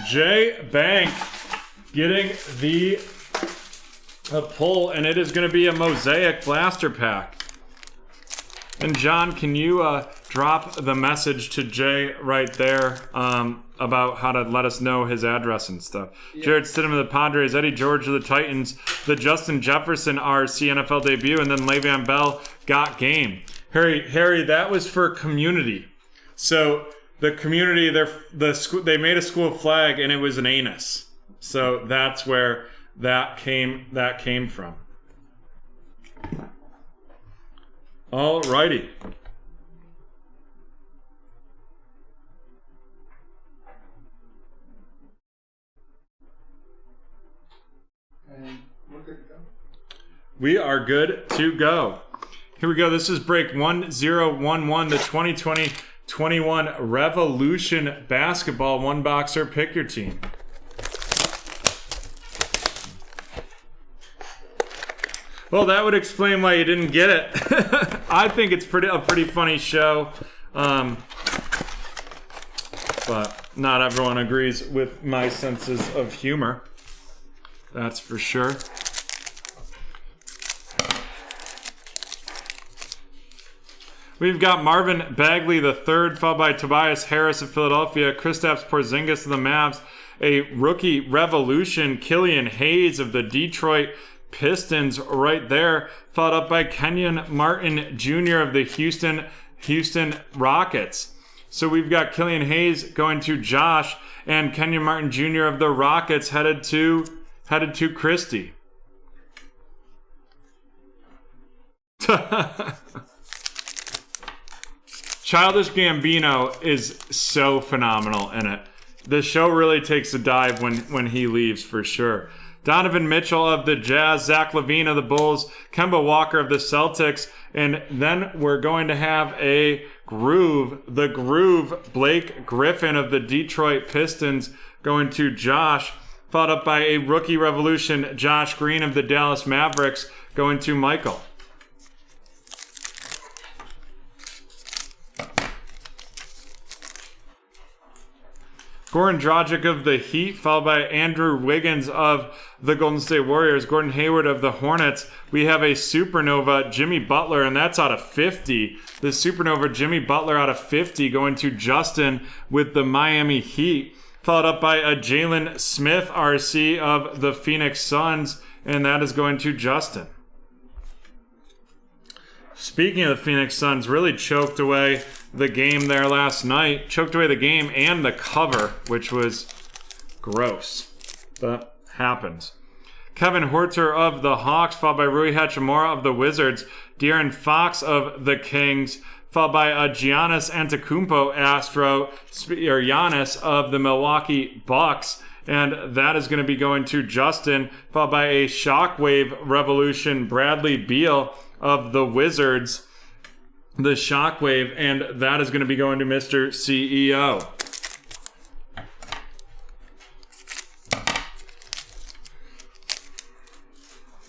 J Bank getting the pull, and it is going to be a Mosaic Blaster Pack. And John, can you drop the message to Jay right there about how to let us know his address and stuff? Yeah. Jared Stidham of the Padres, Eddie George of the Titans, the Justin Jefferson RC NFL debut, and then Le'Veon Bell got game. Harry, that was for community. So the community, they made a school flag, and it was an anus. So that's where that came from. Alrighty. And we're good to go. We are good to go. Here we go. This is break 1011, the 2020-21 Revolution Basketball One Boxer. Pick your team. Well, that would explain why you didn't get it. I think it's a pretty funny show. But not everyone agrees with my senses of humor. That's for sure. We've got Marvin Bagley III, followed by Tobias Harris of Philadelphia, Kristaps Porzingis of the Mavs, a rookie revolution, Killian Hayes of the Detroit Pistons right there, followed up by Kenyon Martin Jr. of the Houston Rockets. So we've got Killian Hayes going to Josh, and Kenyon Martin Jr. of the Rockets headed to Christy. Childish Gambino is so phenomenal in it. The show really takes a dive when he leaves, for sure. Donovan Mitchell of the Jazz, Zach LaVine of the Bulls, Kemba Walker of the Celtics, and then we're going to have the Groove, Blake Griffin of the Detroit Pistons going to Josh, followed up by a rookie revolution, Josh Green of the Dallas Mavericks going to Michael. Goran Dragic of the Heat, followed by Andrew Wiggins of the Golden State Warriors, Gordon Hayward of the Hornets. We have a supernova, Jimmy Butler, and that's out of 50. The supernova, Jimmy Butler, out of 50, going to Justin with the Miami Heat, followed up by a Jalen Smith RC of the Phoenix Suns, and that is going to Justin. Speaking of the Phoenix Suns, really choked away the game there last night. Choked away the game and the cover, which was gross. That happens. Kevin Huerter of the Hawks, followed by Rui Hachimura of the Wizards. De'Aaron Fox of the Kings, followed by a Giannis Antetokounmpo Astro, or Giannis of the Milwaukee Bucks. And that is going to be going to Justin, followed by a Shockwave Revolution, Bradley Beal of the Wizards, the Shockwave, and that is going to be going to Mr. CEO.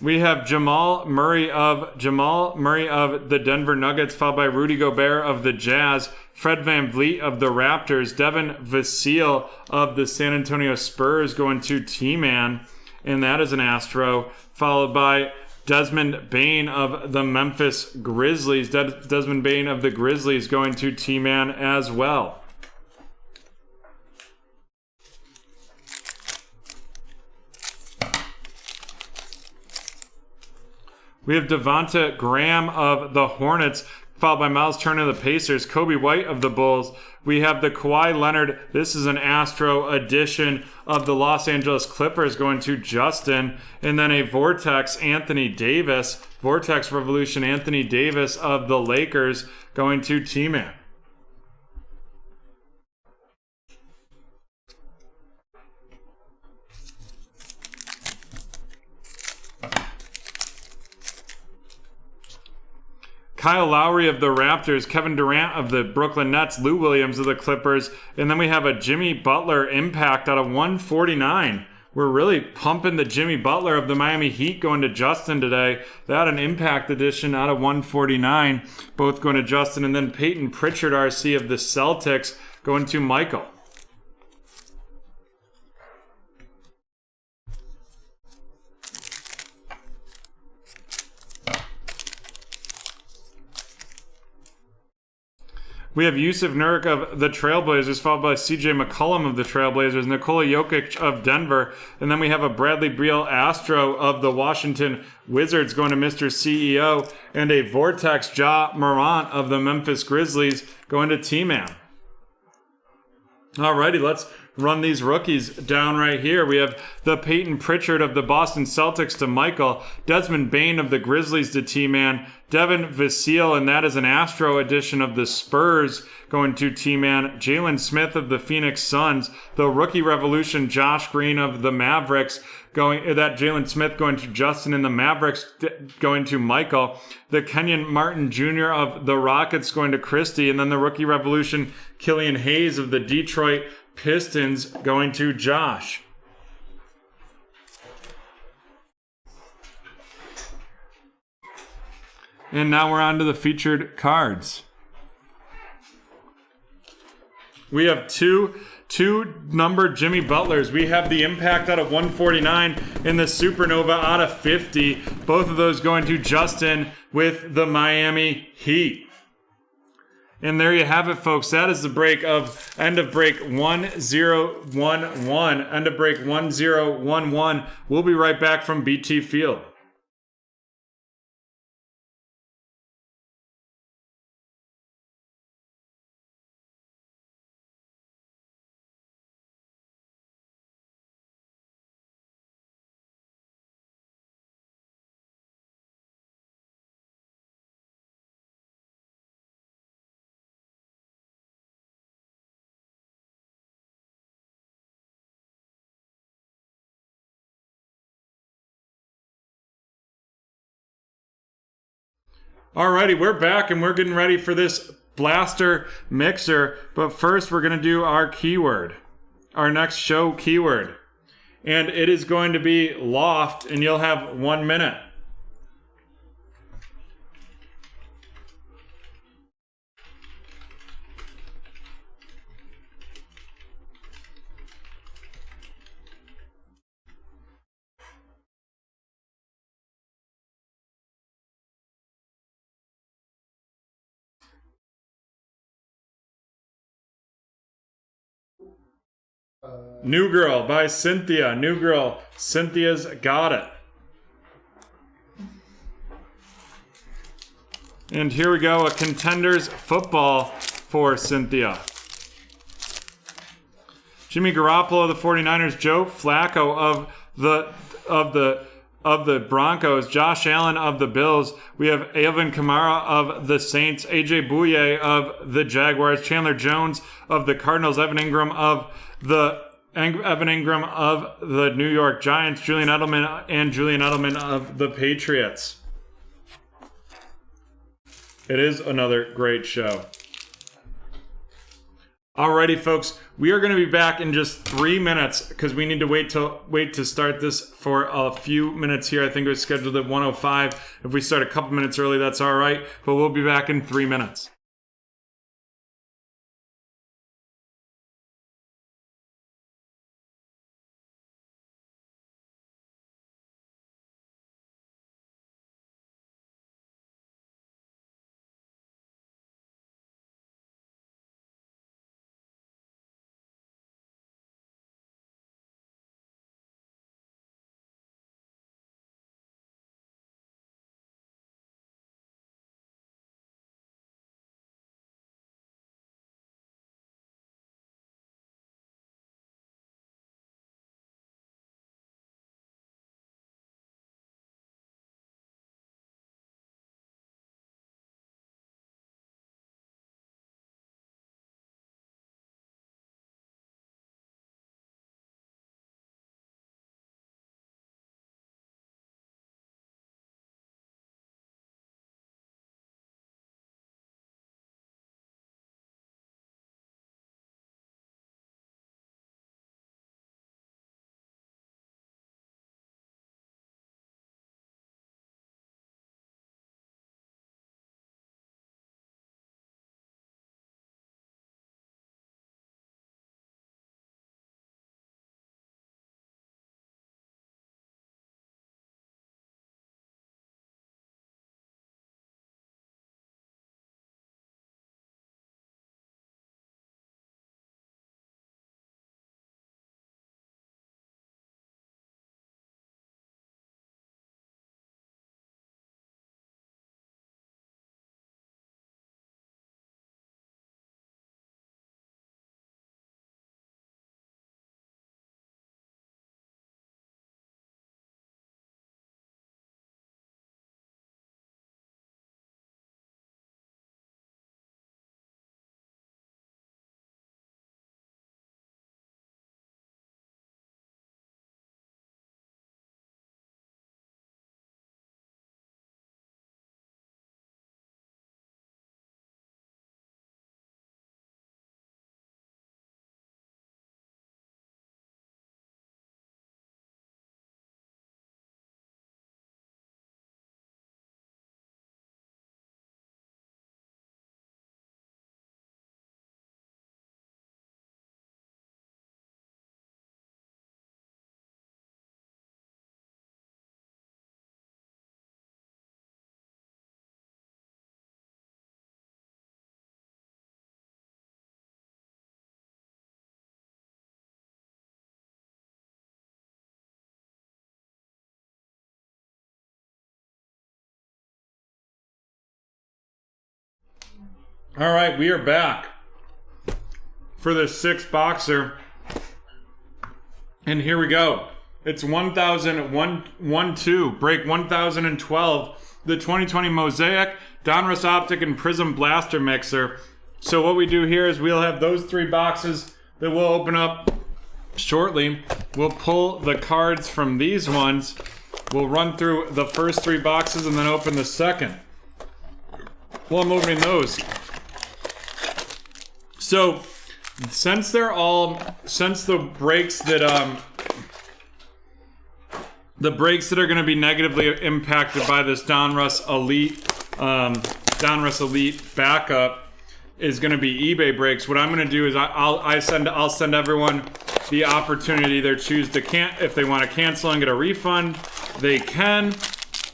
We have Jamal Murray of the Denver Nuggets, followed by Rudy Gobert of the Jazz, Fred VanVleet of the Raptors, Devin Vassell of the San Antonio Spurs going to T-Man, and that is an Astro, followed by Desmond Bane of the Memphis Grizzlies. Desmond Bane of the Grizzlies going to T-Man as well. We have Devonta Graham of the Hornets, followed by Miles Turner of the Pacers, Kobe White of the Bulls. We have the Kawhi Leonard. This is an Astro edition of the Los Angeles Clippers going to Justin. And then a Vortex Anthony Davis, Vortex Revolution Anthony Davis of the Lakers going to T-Man. Kyle Lowry of the Raptors, Kevin Durant of the Brooklyn Nets, Lou Williams of the Clippers, and then we have a Jimmy Butler impact out of 149. We're really pumping the Jimmy Butler of the Miami Heat going to Justin today. That an impact edition out of 149, both going to Justin, and then Peyton Pritchard RC of the Celtics going to Michael. We have Yusuf Nurk of the Trailblazers, followed by CJ McCollum of the Trailblazers, Nikola Jokic of Denver, and then we have a Bradley Beal Astro of the Washington Wizards going to Mr. CEO, and a Vortex Ja Morant of the Memphis Grizzlies going to T-Man. Alrighty, let's run these rookies down right here. We have the Peyton Pritchard of the Boston Celtics to Michael, Desmond Bane of the Grizzlies to T-Man, Devin Vassell, and that is an Astro edition of the Spurs going to T-Man, Jalen Smith of the Phoenix Suns, the Rookie Revolution Josh Green of the Mavericks, that Jalen Smith going to Justin, and the Mavericks going to Michael. The Kenyon Martin Jr. of the Rockets going to Christy, and then the Rookie Revolution Killian Hayes of the Detroit Pistons going to Josh. And now we're on to the featured cards. We have two numbered Jimmy Butlers. We have the Impact out of 149 and the Supernova out of 50. Both of those going to Justin with the Miami Heat. And there you have it, folks. That is the break of end of break 1011. End of break 1011. We'll be right back from BT Field. Alrighty, we're back and we're getting ready for this blaster mixer. But first, we're going to do our keyword, our next show keyword. And it is going to be loft, and you'll have 1 minute. New Girl by Cynthia. New Girl. Cynthia's got it. And here we go. A Contenders football for Cynthia. Jimmy Garoppolo of the 49ers. Joe Flacco of the Broncos. Josh Allen of the Bills. We have Alvin Kamara of the Saints. AJ Bouye of the Jaguars. Chandler Jones of the Cardinals. Evan Ingram of the New York Giants. Julian Edelman of the Patriots. It is another great show. Alrighty, folks, we are going to be back in just 3 minutes because we need to wait to start this for a few minutes here. I think it was scheduled at 1:05. If we start a couple minutes early, that's all right, but we'll be back in 3 minutes. All right, we are back for the sixth boxer. And here we go. It's 1001-2, break 1012, the 2020 Mosaic, Donruss Optic, and Prism Blaster Mixer. So what we do here is we'll have those three boxes that we'll open up shortly. We'll pull the cards from these ones. We'll run through the first three boxes and then open the second. Well, I'm opening those. So, since the breaks that are going to be negatively impacted by this Donruss Elite backup is going to be eBay breaks. What I'm going to do is I'll send everyone the opportunity to choose to if they want to cancel and get a refund, they can.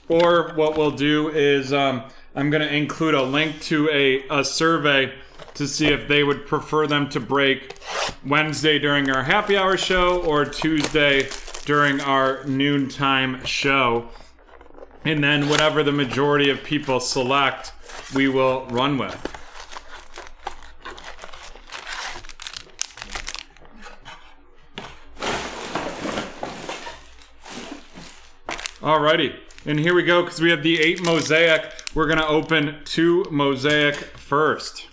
Or what we'll do is I'm going to include a link to a survey to see if they would prefer them to break Wednesday during our happy hour show or Tuesday during our noontime show. And then whatever the majority of people select, we will run with. Alrighty, and here we go, because we have the 8 Mosaic. We're going to open 2 Mosaic first.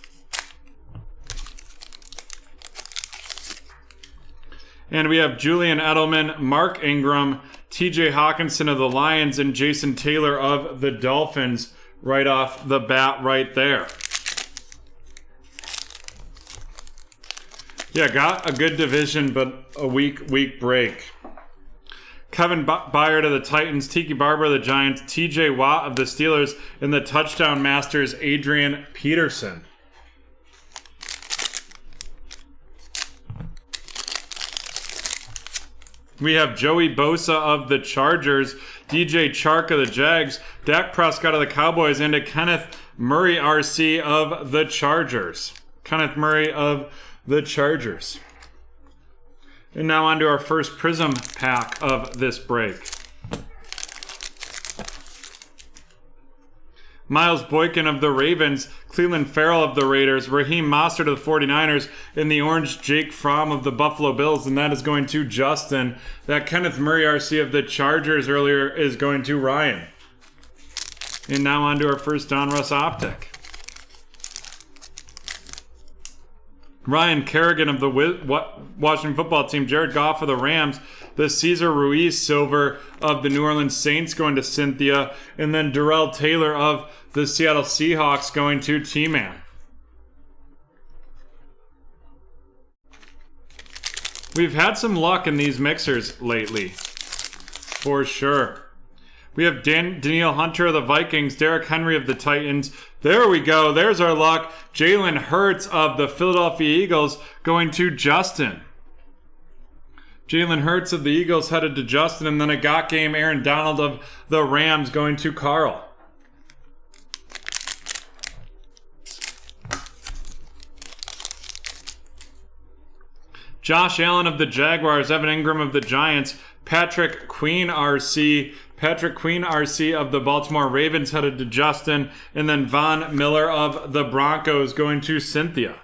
And we have Julian Edelman, Mark Ingram, TJ Hawkinson of the Lions, and Jason Taylor of the Dolphins right off the bat right there. Yeah, got a good division, but a weak break. Kevin Byard of the Titans, Tiki Barber of the Giants, TJ Watt of the Steelers, and the touchdown masters, Adrian Peterson. We have Joey Bosa of the Chargers, DJ Chark of the Jags, Dak Prescott of the Cowboys, and a Kenneth Murray RC of the Chargers. Kenneth Murray of the Chargers. And now on to our first Prism pack of this break. Miles Boykin of the Ravens, Cleveland Farrell of the Raiders, Raheem Mostert of the 49ers, and the orange Jake Fromm of the Buffalo Bills, and that is going to Justin. That Kenneth Murray RC of the Chargers earlier is going to Ryan. And now on to our first Donruss Optic. Ryan Kerrigan of the Washington Football Team, Jared Goff of the Rams, the Cesar Ruiz Silver of the New Orleans Saints going to Cynthia, and then Darrell Taylor of the Seattle Seahawks going to T-Man. We've had some luck in these mixers lately, for sure. We have Danielle Hunter of the Vikings, Derrick Henry of the Titans. There we go. There's our luck. Jalen Hurts of the Philadelphia Eagles going to Justin. Jalen Hurts of the Eagles headed to Justin, and then a got game Aaron Donald of the Rams going to Carl. Josh Allen of the Jaguars, Evan Ingram of the Giants, Patrick Queen RC of the Baltimore Ravens headed to Justin, and then Von Miller of the Broncos going to Cynthia.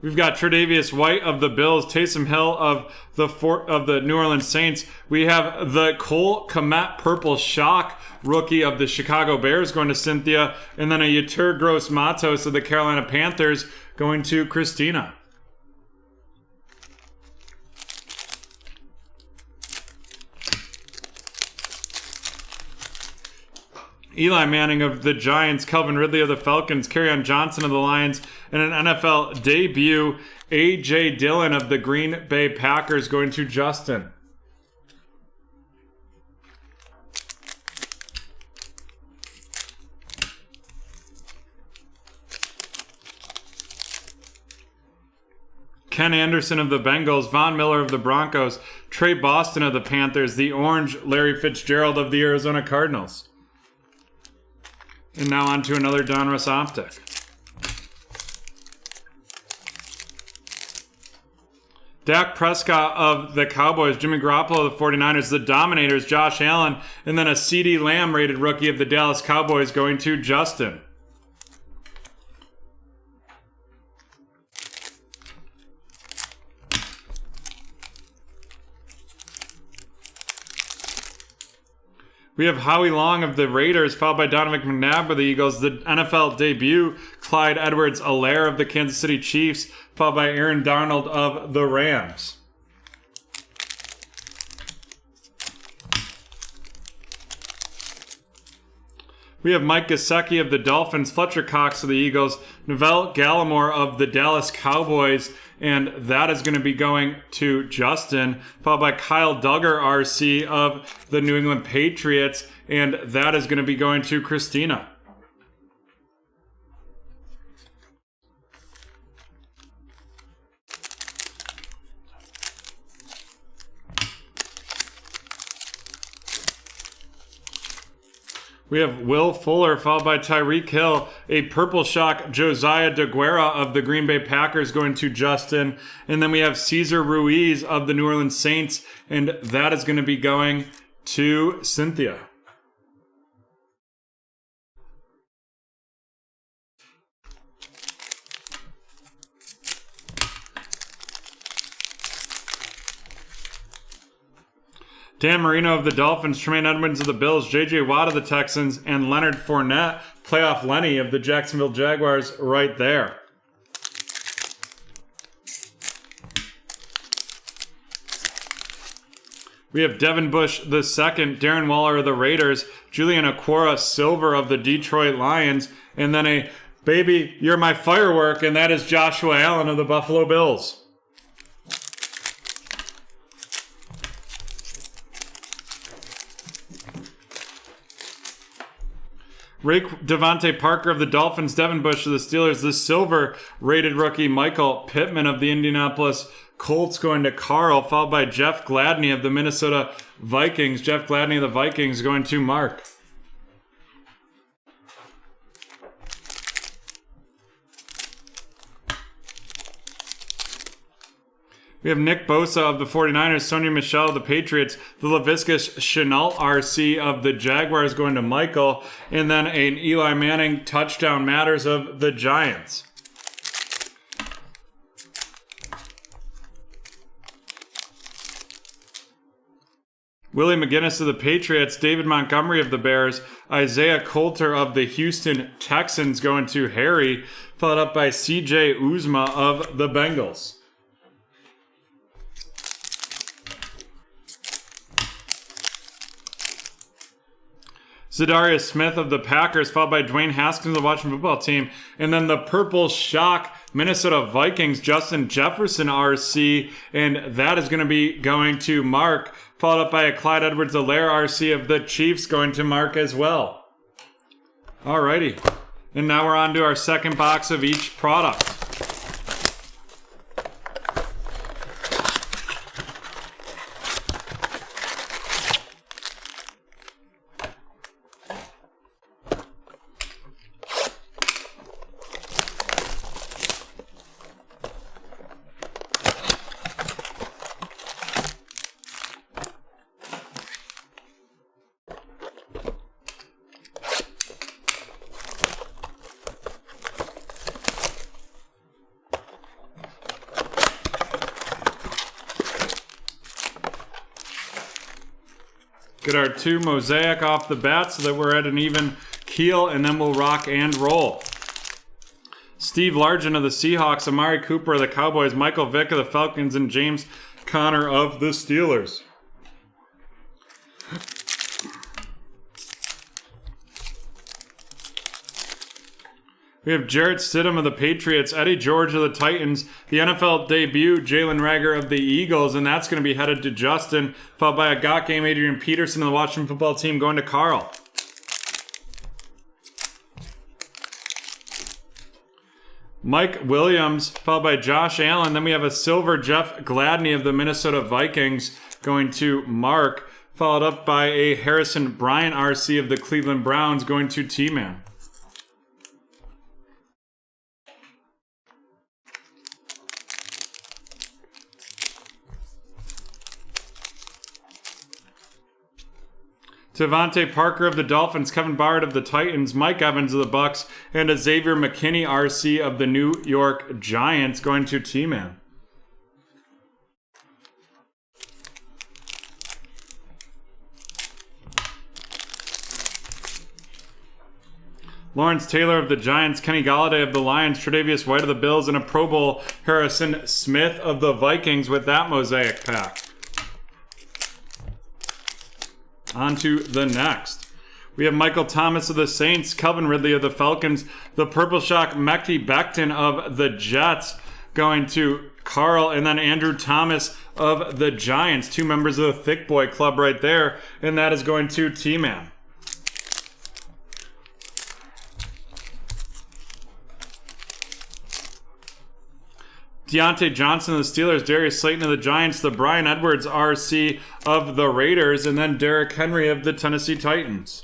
We've got Tre'Davious White of the Bills, Taysom Hill of the New Orleans Saints. We have the Cole Kmet Purple Shock rookie of the Chicago Bears going to Cynthia, and then a Yetur Gross Matos of the Carolina Panthers going to Christina. Eli Manning of the Giants, Calvin Ridley of the Falcons, Kerryon Johnson of the Lions, and an NFL debut, A.J. Dillon of the Green Bay Packers going to Justin. Ken Anderson of the Bengals, Von Miller of the Broncos, Trey Boston of the Panthers, the orange Larry Fitzgerald of the Arizona Cardinals. And now on to another Donruss Optic. Dak Prescott of the Cowboys, Jimmy Garoppolo of the 49ers, the Dominators, Josh Allen, and then a CeeDee Lamb rated rookie of the Dallas Cowboys going to Justin. We have Howie Long of the Raiders, followed by Donovan McNabb of the Eagles. The NFL debut, Clyde Edwards-Helaire of the Kansas City Chiefs, followed by Aaron Donald of the Rams. We have Mike Gesicki of the Dolphins, Fletcher Cox of the Eagles, Neville Gallimore of the Dallas Cowboys, and that is going to be going to Justin, followed by Kyle Duggar, RC of the New England Patriots, and that is going to be going to Christina. We have Will Fuller, followed by Tyreek Hill, a Purple Shock Josiah DeGuara of the Green Bay Packers going to Justin. And then we have Cesar Ruiz of the New Orleans Saints, and that is going to be going to Cynthia. Dan Marino of the Dolphins, Tremaine Edmonds of the Bills, J.J. Watt of the Texans, and Leonard Fournette, Playoff Lenny of the Jacksonville Jaguars right there. We have Devin Bush II, Darren Waller of the Raiders, Julian Okwara Silver of the Detroit Lions, and then a Baby, You're My Firework, and that is Joshua Allen of the Buffalo Bills. Devontae Parker of the Dolphins, Devin Bush of the Steelers, the silver rated rookie Michael Pittman of the Indianapolis Colts going to Carl, followed by Jeff Gladney of the Minnesota Vikings. Jeff Gladney of the Vikings going to Mark. We have Nick Bosa of the 49ers, Sonia Michelle of the Patriots, the Laviscus Chenault RC of the Jaguars going to Michael, and then an Eli Manning touchdown matters of the Giants. Willie McGinnis of the Patriots, David Montgomery of the Bears, Isaiah Coulter of the Houston Texans going to Harry, followed up by CJ Uzma of the Bengals. Zadarius Smith of the Packers, followed by Dwayne Haskins of the Washington Football Team. And then the Purple Shock Minnesota Vikings, Justin Jefferson RC. And that is going to be going to Mark, followed up by a Clyde Edwards-Helaire RC of the Chiefs going to Mark as well. Alrighty. And now we're on to our second box of each product. Get our two Mosaic off the bat so that we're at an even keel, and then we'll rock and roll. Steve Largent of the Seahawks, Amari Cooper of the Cowboys, Michael Vick of the Falcons, and James Conner of the Steelers. We have Jarrett Stidham of the Patriots, Eddie George of the Titans, the NFL debut, Jalen Reagor of the Eagles, and that's going to be headed to Justin, followed by a Got Game, Adrian Peterson of the Washington Football Team going to Carl. Mike Williams, followed by Josh Allen. Then we have a silver Jeff Gladney of the Minnesota Vikings going to Mark, followed up by a Harrison Bryant RC of the Cleveland Browns going to T-Man. Devontae Parker of the Dolphins, Kevin Byard of the Titans, Mike Evans of the Bucks, and a Xavier McKinney RC of the New York Giants going to T-Man. Lawrence Taylor of the Giants, Kenny Golladay of the Lions, Tre'Davious White of the Bills, and a Pro Bowl Harrison Smith of the Vikings with that mosaic pack. On to the next. We have Michael Thomas of the Saints, Calvin Ridley of the Falcons, the Purple Shock Mekhi Becton of the Jets going to Carl, and then Andrew Thomas of the Giants, 2 members of the Thick Boy Club right there, and that is going to T-Man. Deontay Johnson of the Steelers, Darius Slayton of the Giants, the Brian Edwards RC of the Raiders, and then Derrick Henry of the Tennessee Titans.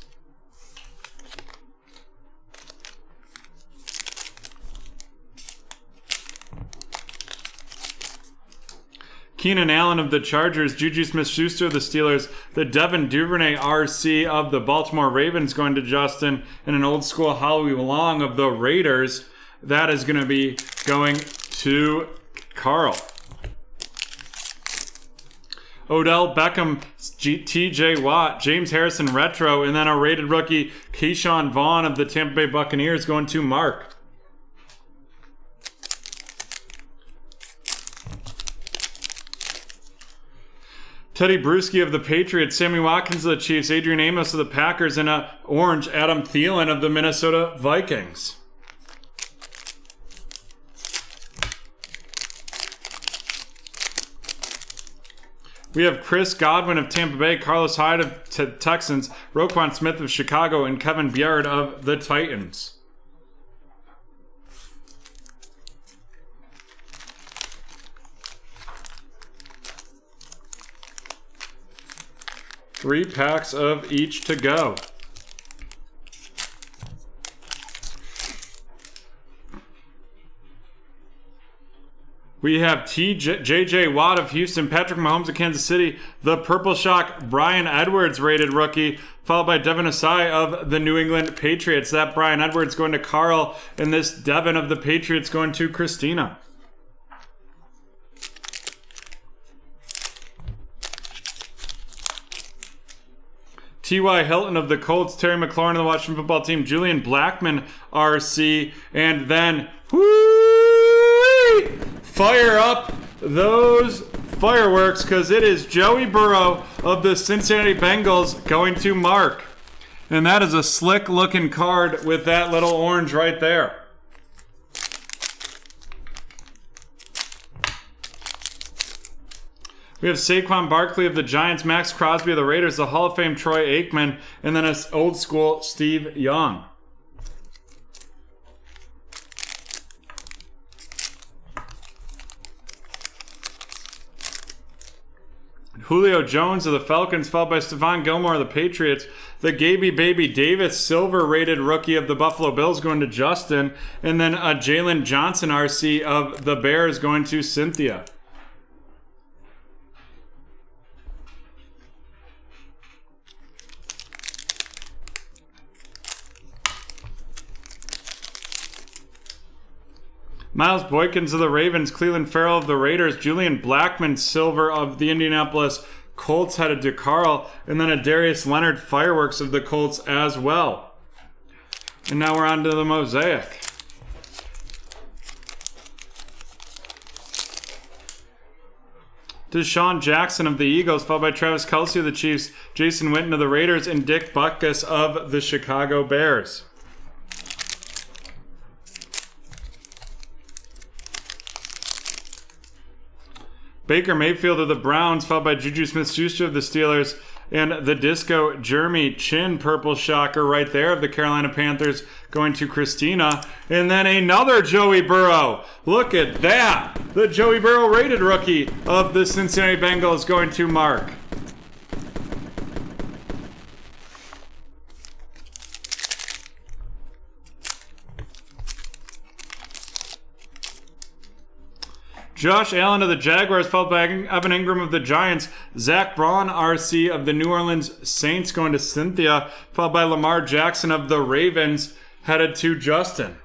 Keenan Allen of the Chargers, Juju Smith-Schuster of the Steelers, the Devin Duvernay RC of the Baltimore Ravens going to Justin, and an old school Howie Long of the Raiders. That is going to be going to Carl. Odell Beckham, TJ Watt, James Harrison Retro, and then a rated rookie, Keyshawn Vaughn of the Tampa Bay Buccaneers going to Mark. Teddy Bruschi of the Patriots, Sammy Watkins of the Chiefs, Adrian Amos of the Packers, and a orange Adam Thielen of the Minnesota Vikings. We have Chris Godwin of Tampa Bay, Carlos Hyde of Texans, Roquan Smith of Chicago, and Kevin Byard of the Titans. Three packs of each to go. We have J.J. Watt of Houston, Patrick Mahomes of Kansas City, the Purple Shock Brian Edwards rated rookie, followed by Devin Asai of the New England Patriots. That Brian Edwards going to Carl, and this Devin of the Patriots going to Christina. T.Y. Hilton of the Colts, Terry McLaurin of the Washington Football Team, Julian Blackmon, RC, and then fire up those fireworks because it is Joey Burrow of the Cincinnati Bengals going to Mark. And that is a slick looking card with that little orange right there. We have Saquon Barkley of the Giants, Max Crosby of the Raiders, the Hall of Fame Troy Aikman, and then an old school Steve Young. Julio Jones of the Falcons, followed by Stephon Gilmore of the Patriots. The Gaby Baby Davis, silver rated rookie of the Buffalo Bills going to Justin. And then a Jalen Johnson RC of the Bears going to Cynthia. Miles Boykins of the Ravens, Cleveland Farrell of the Raiders, Julian Blackmon, silver of the Indianapolis Colts headed to Carl, and then a Darius Leonard fireworks of the Colts as well. And now we're on to the mosaic. Deshaun Jackson of the Eagles, followed by Travis Kelce of the Chiefs, Jason Witten of the Raiders, and Dick Butkus of the Chicago Bears. Baker Mayfield of the Browns, followed by Juju Smith-Schuster of the Steelers, and the Disco Jeremy Chin Purple Shocker right there of the Carolina Panthers going to Christina. And then another Joey Burrow. Look at that. The Joey Burrow rated rookie of the Cincinnati Bengals going to Mark. Josh Allen of the Jaguars, followed by Evan Ingram of the Giants. Zach Braun, RC of the New Orleans Saints, going to Cynthia, followed by Lamar Jackson of the Ravens, headed to Justin.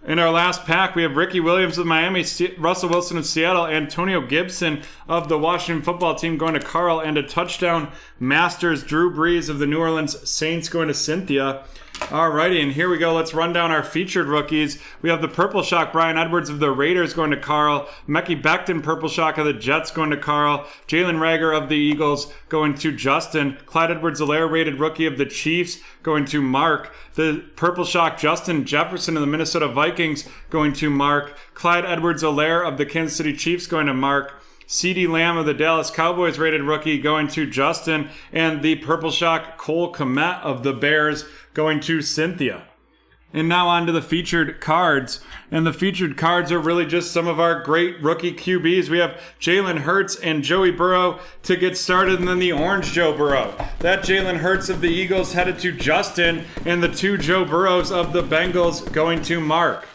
In our last pack, we have Ricky Williams of Miami, Russell Wilson of Seattle, Antonio Gibson of the Washington football team going to Carl, and a touchdown Masters Drew Brees of the New Orleans Saints going to Cynthia. Alrighty, and here we go. Let's run down our featured rookies. We have the Purple Shock Brian Edwards of the Raiders going to Carl. Mekhi Becton, Purple Shock of the Jets going to Carl. Jalen Reagor of the Eagles going to Justin. Clyde Edwards-Helaire, rated rookie of the Chiefs, going to Mark. The Purple Shock Justin Jefferson of the Minnesota Vikings going to Mark. Clyde Edwards-Helaire of the Kansas City Chiefs going to Mark. CeeDee Lamb of the Dallas Cowboys, rated rookie, going to Justin. And the Purple Shock Cole Kmet of the Bears going to Cynthia. And now on to the featured cards. And the featured cards are really just some of our great rookie QBs. We have Jalen Hurts and Joey Burrow to get started, and then the orange Joe Burrow. That Jalen Hurts of the Eagles headed to Justin, and the two Joe Burrows of the Bengals going to Mark.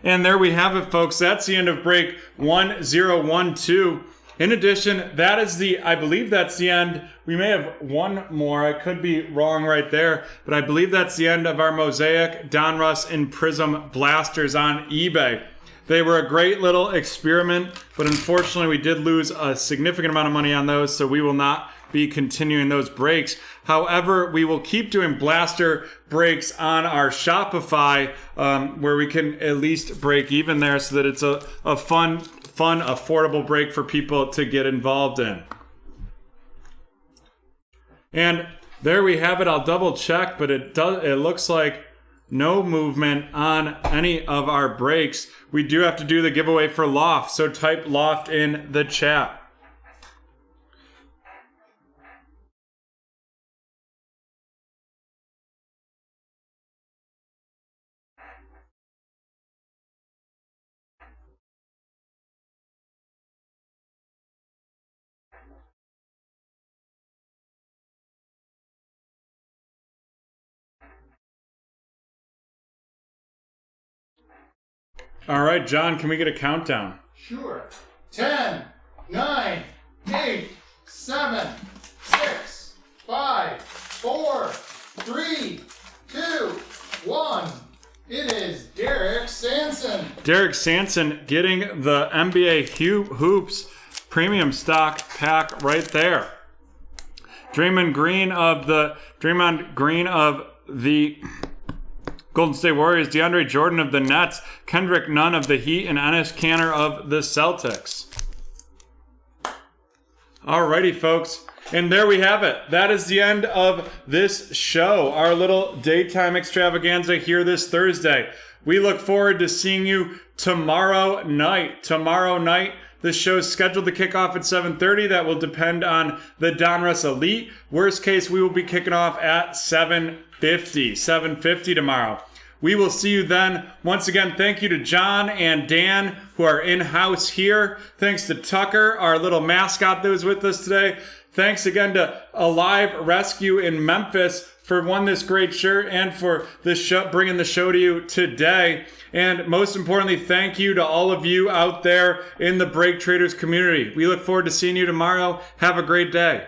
And there we have it, folks. That's the end of break 1012. In addition, that is I believe that's the end. We may have one more. I could be wrong right there, but I believe that's the end of our Mosaic, Donruss, and Prism blasters on eBay. They were a great little experiment, but unfortunately we did lose a significant amount of money on those, so we will not be continuing those breaks. However, we will keep doing blaster breaks on our Shopify, where we can at least break even there, so that it's a fun, affordable break for people to get involved in. And there we have it. I'll double check, but it looks like no movement on any of our breaks. We do have to do the giveaway for Loft, so type Loft in the chat. All right, John, can we get a countdown? Sure. 10, 9, 8, 7, 6, 5, 4, 3, 2, 1. It is Derek Sanson. Derek Sanson getting the NBA Hoops premium stock pack right there. Draymond Green of the Golden State Warriors, DeAndre Jordan of the Nets, Kendrick Nunn of the Heat, and Enes Kanter of the Celtics. Alrighty, folks. And there we have it. That is the end of this show, our little daytime extravaganza here this Thursday. We look forward to seeing you tomorrow night. This show is scheduled to kick off at 7:30. That will depend on the Donruss Elite. Worst case, we will be kicking off at 7:50 tomorrow. We will see you then. Once again, thank you to John and Dan, who are in-house here. Thanks to Tucker, our little mascot that was with us today. Thanks again to Alive Rescue in Memphis for winning this great shirt and for this show, bringing the show to you today. And most importantly, thank you to all of you out there in the BreakTraders community. We look forward to seeing you tomorrow. Have a great day.